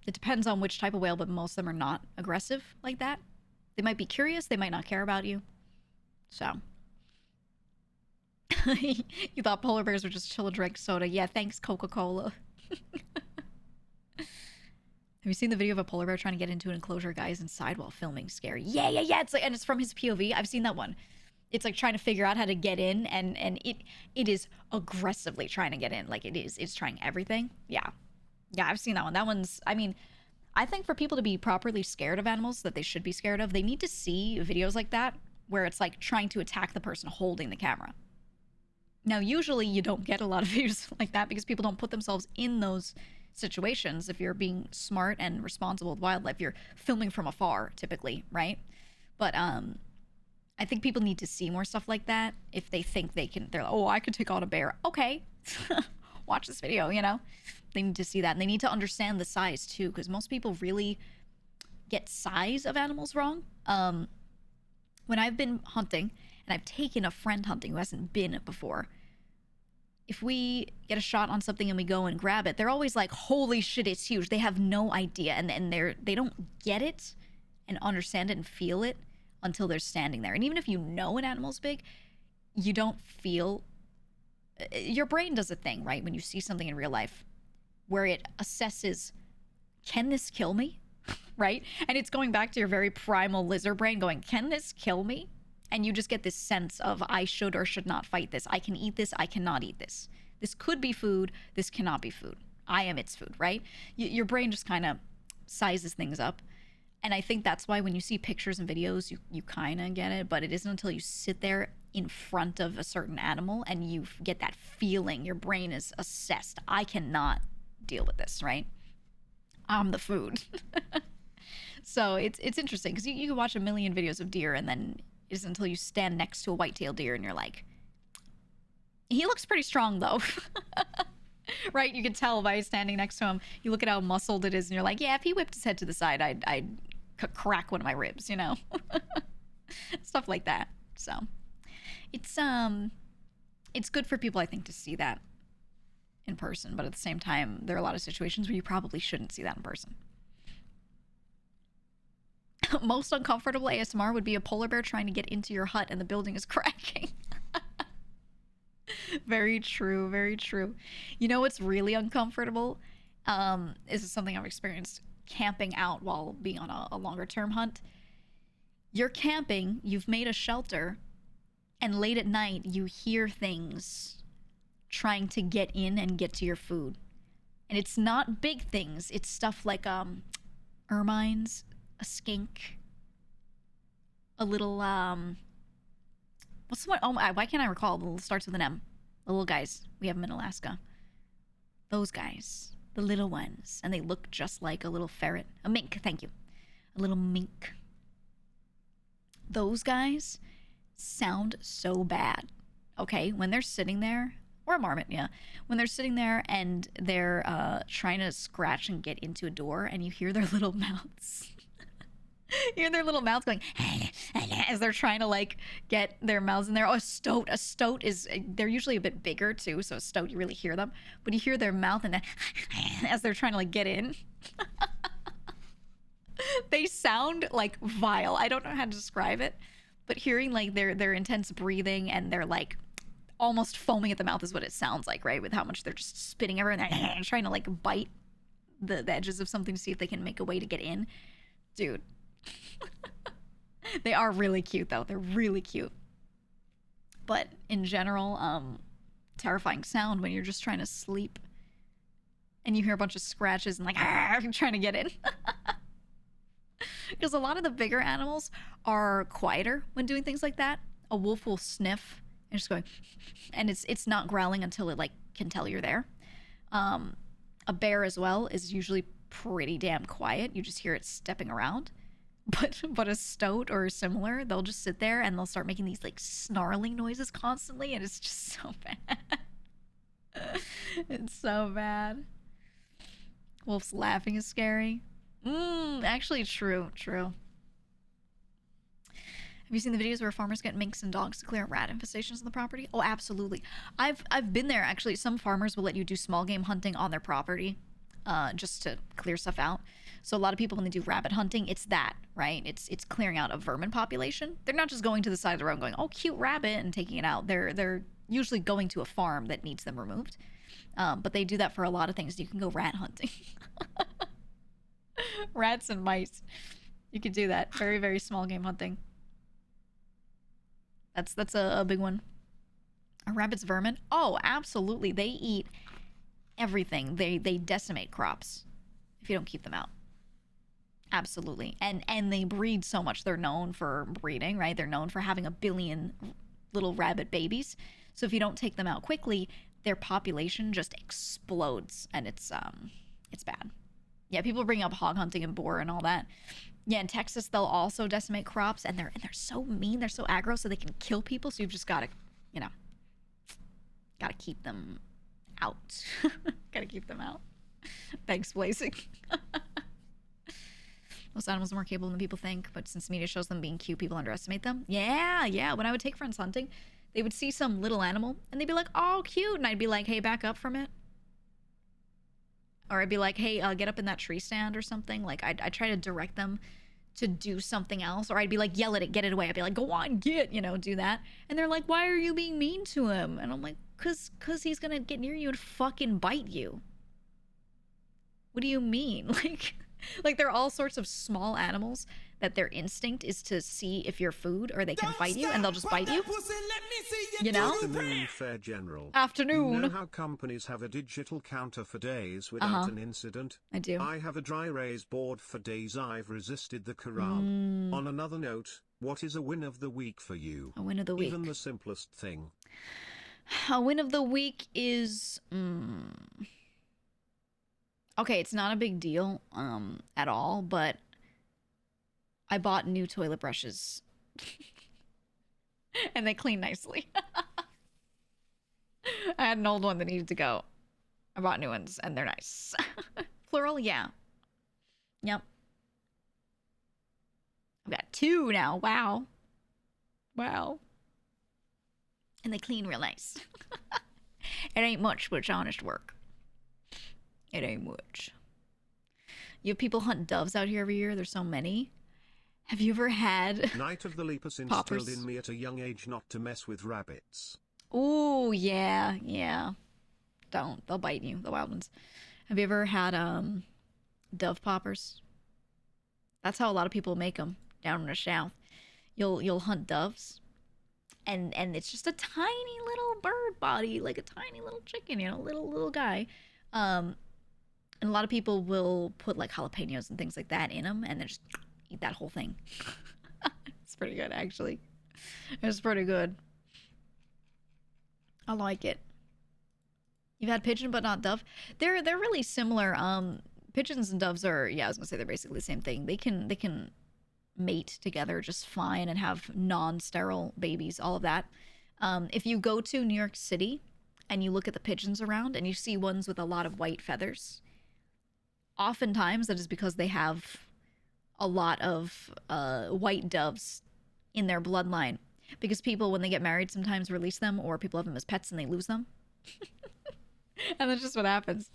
it depends on which type of whale, but most of them are not aggressive like that. They might be curious, they might not care about you. So. You thought polar bears would just chill and drink soda. Yeah, thanks, Coca-Cola. Have you seen the video of a polar bear trying to get into an enclosure? Guys inside while filming. Scary. Yeah. It's like, and it's from his POV. I've seen that one. It's like trying to figure out how to get in, and it is aggressively trying to get in. Like it's trying everything. Yeah, I've seen that one. That one's, I mean, I think for people to be properly scared of animals that they should be scared of, they need to see videos like that where it's like trying to attack the person holding the camera. Now, usually you don't get a lot of videos like that because people don't put themselves in those situations. If you're being smart and responsible with wildlife, you're filming from afar typically, right? But I think people need to see more stuff like that. If they think they're like, oh, I could take on a bear. Okay, watch this video, you know? They need to see that, and they need to understand the size too, because most people really get size of animals wrong. When I've been hunting and I've taken a friend hunting who hasn't been before, if we get a shot on something and we go and grab it, they're always like, holy shit, it's huge. They have no idea, and they don't get it and understand it and feel it until they're standing there. And even if you know an animal's big, you don't feel, your brain does a thing, right, when you see something in real life where it assesses, can this kill me? Right? And it's going back to your very primal lizard brain going, can this kill me? And you just get this sense of, I should or should not fight this. I can eat this. I cannot eat this. This could be food. This cannot be food. I am its food, right? Your brain just kind of sizes things up. And I think that's why when you see pictures and videos, you kind of get it. But it isn't until you sit there in front of a certain animal and you get that feeling, your brain is assessed. I cannot deal with this, right? I'm the food. So it's interesting because you can watch a million videos of deer and then it isn't until you stand next to a white-tailed deer and you're like, he looks pretty strong though. Right? You can tell by standing next to him. You look at how muscled it is and you're like, yeah, if he whipped his head to the side, I'd crack one of my ribs, you know? Stuff like that. So it's good for people, I think, to see that in person, but at the same time, there are a lot of situations where you probably shouldn't see that in person. Most uncomfortable ASMR would be a polar bear trying to get into your hut and the building is cracking. Very true, very true. You know what's really uncomfortable? This is something I've experienced camping out while being on a longer term hunt. You're camping, you've made a shelter, and late at night you hear things trying to get in and get to your food. And it's not big things. It's stuff like ermines, a skink, a little what's the one? Oh, why can't I recall? It starts with an M. The little guys. We have them in Alaska. Those guys, the little ones, and they look just like a little ferret, a mink. Thank you, a little mink. Those guys sound so bad. Okay, when they're sitting there, or a marmot, yeah, when they're sitting there and they're trying to scratch and get into a door, and you hear their little mouths. You hear their little mouths going as they're trying to like get their mouths in there. Oh, a stoat is, they're usually a bit bigger too, so a stoat you really hear them, but you hear their mouth and then as they're trying to like get in. They sound like vile. I don't know how to describe it, but hearing like their intense breathing and they're like almost foaming at the mouth is what it sounds like, right? With how much they're just spitting everywhere and trying to like bite the edges of something to see if they can make a way to get in. Dude. They are really cute though. They're really cute. But in general, terrifying sound when you're just trying to sleep and you hear a bunch of scratches and like trying to get in. Because a lot of the bigger animals are quieter when doing things like that. A wolf will sniff and just going, and it's not growling until it like can tell you're there. A bear as well is usually pretty damn quiet. You just hear it stepping around. But a stoat or similar, they'll just sit there and they'll start making these like snarling noises constantly, and it's just so bad. It's so bad. Wolf's laughing is scary. Actually, true. Have you seen the videos where farmers get minks and dogs to clear rat infestations on the property? Oh, absolutely. I've been there actually. Some farmers will let you do small game hunting on their property, just to clear stuff out. So a lot of people, when they do rabbit hunting, it's that, right? It's clearing out a vermin population. They're not just going to the side of the road and going, oh, cute rabbit, and taking it out. They're usually going to a farm that needs them removed. But they do that for a lot of things. You can go rat hunting. Rats and mice. You can do that. Very, very small game hunting. That's a big one. Are rabbits vermin? Oh, absolutely. They eat everything. They decimate crops if you don't keep them out. Absolutely. And they breed so much. They're known for breeding, right? They're known for having 1 billion little rabbit babies. So if you don't take them out quickly, their population just explodes, and it's bad. Yeah, people bring up hog hunting and boar and all that. Yeah, in Texas they'll also decimate crops, and they're so mean, they're so aggro, so they can kill people. So you've just got to, gotta keep them out. Gotta keep them out. Thanks, Blazing. Most animals are more capable than people think, but since media shows them being cute, people underestimate them. Yeah. When I would take friends hunting, They would see some little animal and they'd be like, oh, cute. And I'd be like, hey, back up from it. Or I'd be like, hey, get up in that tree stand or something. Like, I'd try to direct them to do something else. Or I'd be like, yell at it, get it away. I'd be like, go on, get, do that. And they're like, why are you being mean to him? And I'm like, cause he's gonna get near you and fucking bite you. What do you mean? Like they're all sorts of small animals that their instinct is to see if you're food or they can fight you and they'll just bite you. You know?
Afternoon, Fair General.
Afternoon.
You know how companies have a digital counter for days without an incident?
I do.
I have a dry erase board for days I've resisted the Quran. On another note, what is a win of the week for you?
A win of the week.
Even the simplest thing.
A win of the week is... Okay, it's not a big deal at all, but I bought new toilet brushes. And they clean nicely. I had an old one that needed to go. I bought new ones, and they're nice. Plural, yeah. Yep. I've got 2 now. Wow. Wow. And they clean real nice. It ain't much, but it's honest work. It ain't much. You have people hunt doves out here every year. There's so many. Have you ever had
Night of the Lepus instilled in me at a young age not to mess with rabbits.
Ooh, yeah, yeah. Don't. They'll bite you, the wild ones. Have you ever had dove poppers? That's how a lot of people make them down in the south. You'll hunt doves, and it's just a tiny little bird body, like a tiny little chicken, little guy. And a lot of people will put like jalapenos and things like that in them and then just eat that whole thing. It's pretty good, actually. It's pretty good. I like it. You've had pigeon but not dove? They're really similar. Pigeons and doves are, I was gonna say they're basically the same thing. They can mate together just fine and have non-sterile babies, all of that. If you go to New York City and you look at the pigeons around and you see ones with a lot of white feathers, oftentimes that is because they have a lot of white doves in their bloodline, because people, when they get married, sometimes release them, or people have them as pets and they lose them. And that's just what happens.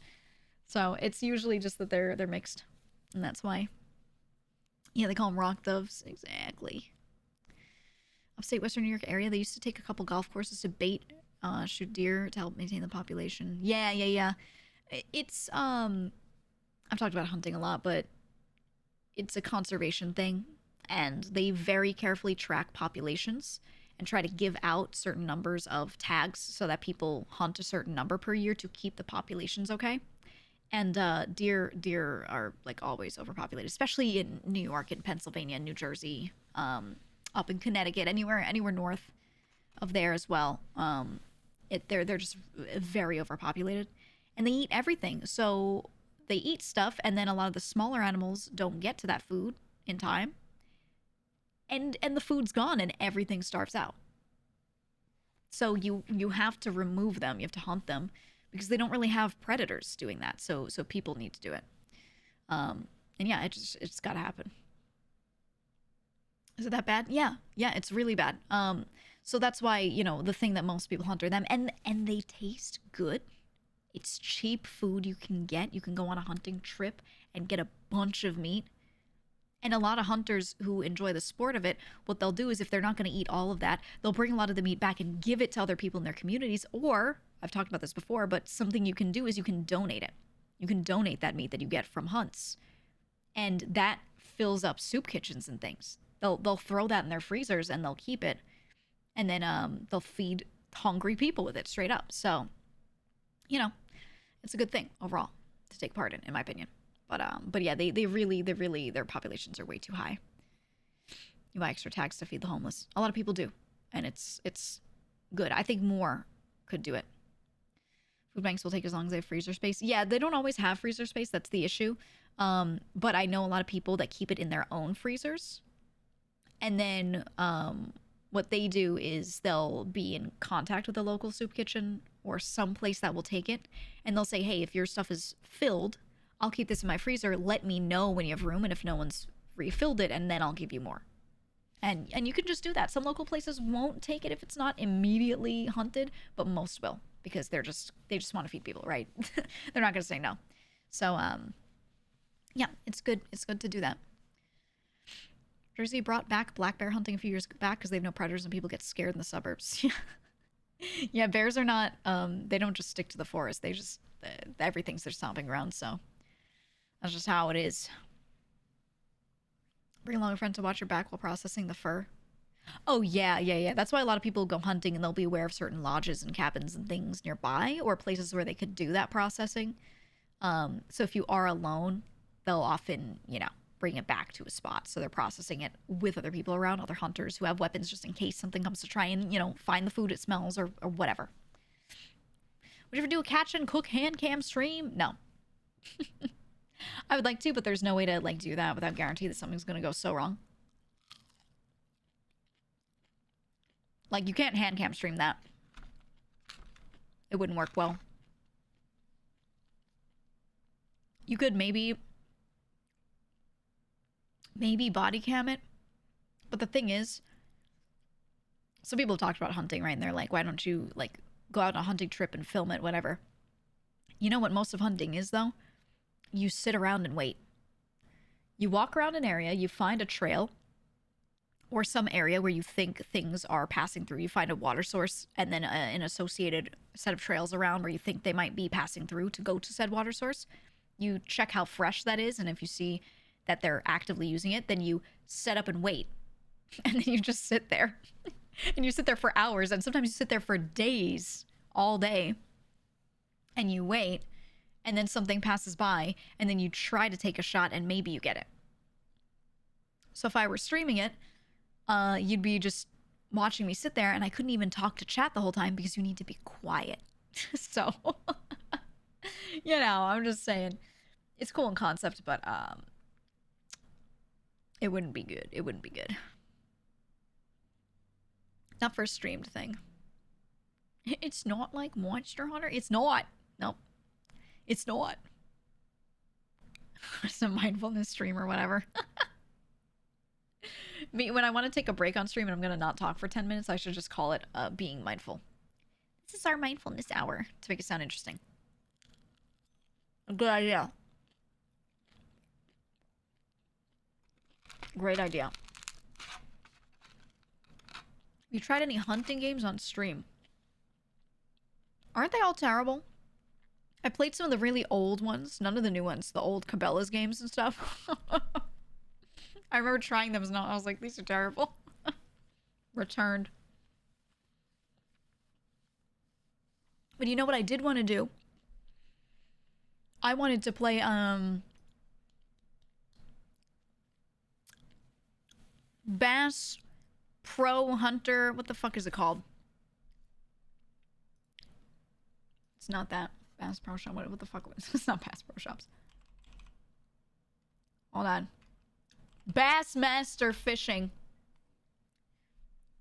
So it's usually just that they're mixed, and that's why. Yeah, they call them rock doves. Exactly. Upstate Western New York area, they used to take a couple golf courses to bait shoot deer to help maintain the population. Yeah. It's I've talked about hunting a lot, but it's a conservation thing, and they very carefully track populations and try to give out certain numbers of tags so that people hunt a certain number per year to keep the populations okay. And deer are like always overpopulated, especially in New York and Pennsylvania and New Jersey, up in Connecticut, anywhere north of there as well. They're just very overpopulated, and they eat everything. So they eat stuff, and then a lot of the smaller animals don't get to that food in time, and the food's gone, and everything starves out. So you have to remove them. You have to hunt them because they don't really have predators doing that. So people need to do it. And yeah, it's got to happen. Is it that bad? Yeah, it's really bad. So that's why, the thing that most people hunt are them, and they taste good. It's cheap food you can get. You can go on a hunting trip and get a bunch of meat. And a lot of hunters who enjoy the sport of it, what they'll do is, if they're not going to eat all of that, they'll bring a lot of the meat back and give it to other people in their communities. Or, I've talked about this before, but something you can do is you can donate it. You can donate that meat that you get from hunts. And that fills up soup kitchens and things. They'll throw that in their freezers and they'll keep it. And then they'll feed hungry people with it straight up. So, it's a good thing overall to take part in my opinion. But yeah, they really, their populations are way too high. You buy extra tags to feed the homeless. A lot of people do, and it's good. I think more could do it. Food banks will take as long as they have freezer space. Yeah, they don't always have freezer space. That's the issue. But I know a lot of people that keep it in their own freezers, and then what they do is they'll be in contact with a local soup kitchen or some place that will take it, and they'll say, hey, if your stuff is filled, I'll keep this in my freezer. Let me know when you have room, and if no one's refilled it, and then I'll give you more. And you can just do that. Some local places won't take it if it's not immediately hunted, but most will because they just want to feed people, right? They're not going to say no. So yeah, it's good. It's good to do that. Jersey brought back black bear hunting a few years back because they have no predators and people get scared in the suburbs. Yeah, bears are not. They don't just stick to the forest. They just everything's their stomping ground. So that's just how it is. Bring along a friend to watch your back while processing the fur. Oh yeah. That's why a lot of people go hunting and they'll be aware of certain lodges and cabins and things nearby or places where they could do that processing. So if you are alone, they'll often, bring it back to a spot. So they're processing it with other people around, other hunters who have weapons just in case something comes to try and, find the food it smells or whatever. Would you ever do a catch and cook hand cam stream? No. I would like to, but there's no way to do that without guarantee that something's going to go so wrong. You can't hand cam stream that. It wouldn't work well. You could maybe body cam it. But the thing is, some people have talked about hunting, right? And they're like, why don't you, go out on a hunting trip and film it, whatever. You know what most of hunting is, though? You sit around and wait. You walk around an area, you find a trail, or some area where you think things are passing through. You find a water source and then an associated set of trails around where you think they might be passing through to go to said water source. You check how fresh that is, and if you see that they're actively using it, then you set up and wait. And then you just sit there. And you sit there for hours, and sometimes you sit there for days, all day. And you wait, and then something passes by, and then you try to take a shot, and maybe you get it. So if I were streaming it, you'd be just watching me sit there, and I couldn't even talk to chat the whole time because you need to be quiet. So, I'm just saying. It's cool in concept, but it wouldn't be good. It wouldn't be good. Not for a streamed thing. It's not like Monster Hunter. It's not. Nope. It's not. It's a mindfulness stream or whatever. When I want to take a break on stream and I'm going to not talk for 10 minutes, I should just call it being mindful. This is our mindfulness hour to make it sound interesting. A good idea. Great idea. You tried any hunting games on stream? Aren't they all terrible? I played some of the really old ones, none of the new ones, the old Cabela's games and stuff. I remember trying them and I was like, these are terrible. Returned. But you know what I did want to do? I wanted to play, Bass Pro Hunter. What the fuck is it called? It's not that. Bass Pro Shop. What the fuck was it? It's not Bass Pro Shops. Hold on. Bassmaster Fishing.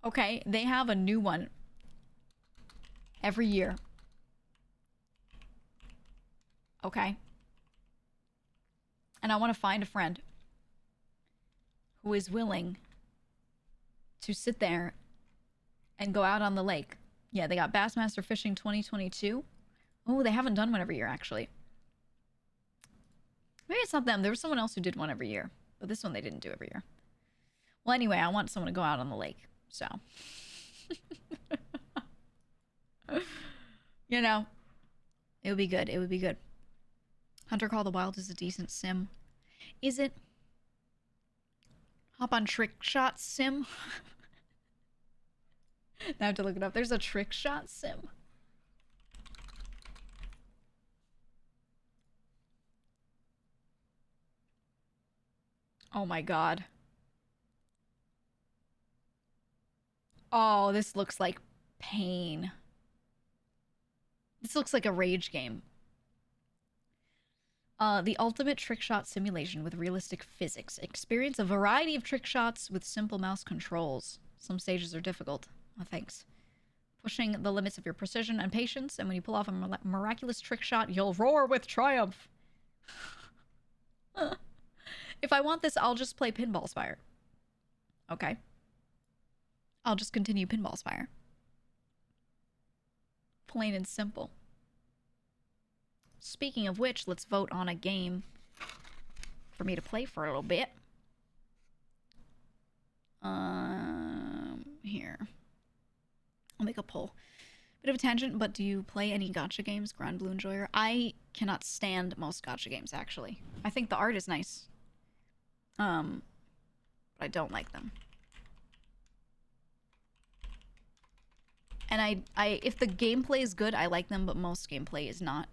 Okay, they have a new one every year. Okay. And I want to find a friend who is willing to sit there and go out on the lake. Yeah, they got Bassmaster Fishing 2022. Oh, they haven't done one every year, actually. Maybe it's not them. There was someone else who did one every year. But this one they didn't do every year. Well, anyway, I want someone to go out on the lake. So. It would be good. It would be good. Hunter Call the Wild is a decent sim. Is it? Hop on Trick Shot Sim? Now I have to look it up. There's a Trick Shot Sim. Oh my god. Oh, this looks like pain. This looks like a rage game. The ultimate trick shot simulation with realistic physics. Experience a variety of trick shots with simple mouse controls. Some stages are difficult. Oh, thanks. Pushing the limits of your precision and patience, and when you pull off a miraculous trick shot, you'll roar with triumph. If I want this, I'll just play Pinball Spire. Okay. I'll just continue Pinball Spire. Plain and simple. Speaking of which, let's vote on a game for me to play for a little bit. Here. I'll make a poll. Bit of a tangent, but do you play any gacha games, Grand Blue Enjoyer? I cannot stand most gacha games, actually. I think the art is nice. But I don't like them. And if the gameplay is good, I like them, but most gameplay is not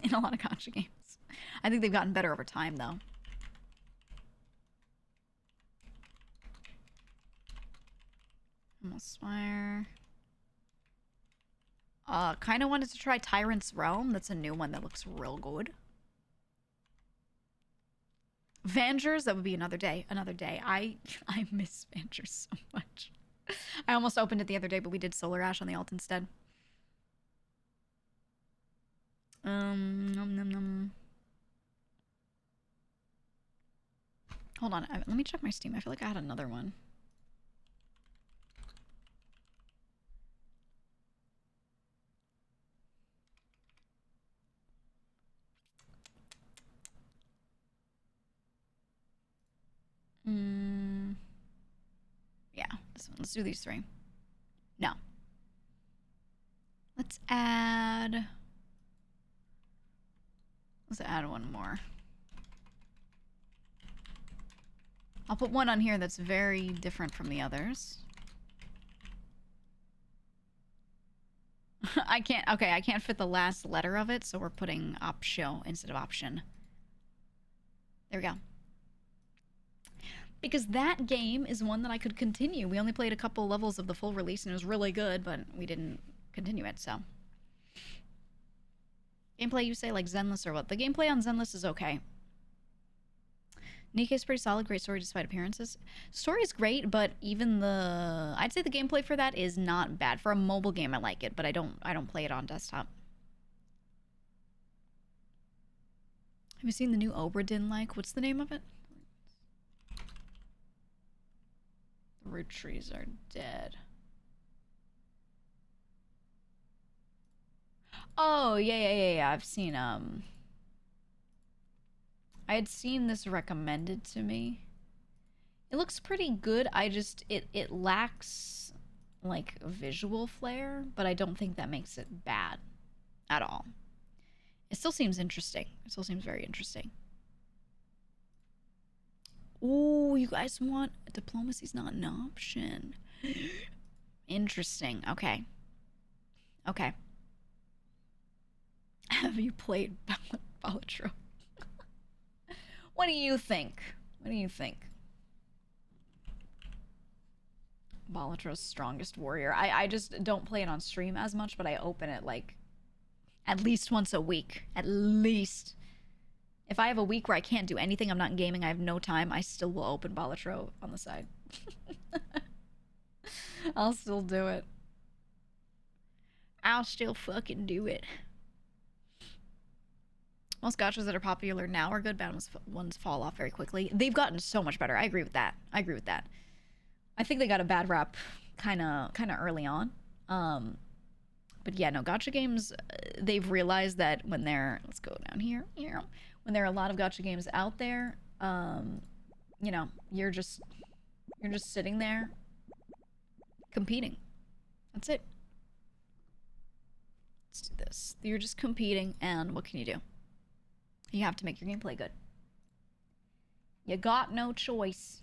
in a lot of gacha games. I think they've gotten better over time, though. Almost Spire. Kind of wanted to try Tyrant's Realm. That's a new one that looks real good. Vangers, that would be another day. Another day. I miss Vangers so much. I almost opened it the other day, but we did Solar Ash on the alt instead. Nom, nom, nom. Hold on. Let me check my Steam. I feel like I had another one. Yeah, this one. Let's do these three. No. Let's add one more. I'll put one on here that's very different from the others. I can't fit the last letter of it, so we're putting option instead of option. There we go. Because that game is one that I could continue. We only played a couple levels of the full release and it was really good, but we didn't continue it, so. Gameplay, you say, like Zenless or what? The gameplay on Zenless is okay. Nikkei's pretty solid, great story despite appearances. Story's great, but even I'd say the gameplay for that is not bad. For a mobile game, I like it, but I don't play it on desktop. Have you seen the new Obra Dinn like? What's the name of it? The root trees are dead. Oh, yeah. I've seen, I had seen this recommended to me. It looks pretty good. It lacks, like, visual flair, but I don't think that makes it bad at all. It still seems interesting. It still seems very interesting. Ooh, you guys want... Diplomacy's not an option. Interesting. Okay. Okay. Have you played Balatro? What do you think? What do you think? Balatro's strongest warrior. I just don't play it on stream as much, but I open it, like, at least once a week. At least. If I have a week where I can't do anything, I'm not gaming, I have no time, I still will open Balatro on the side. I'll still do it. I'll still fucking do it. Most gachas that are popular now are good. Bad ones fall off very quickly. They've gotten so much better. I agree with that. I think they got a bad rap kind of early on. But yeah, no, gacha games, they've realized that when they're... Let's go down here. When there are a lot of gacha games out there, you know, you're just sitting there competing. That's it. Let's do this. You're just competing, and what can you do? You have to make your gameplay good. You got no choice.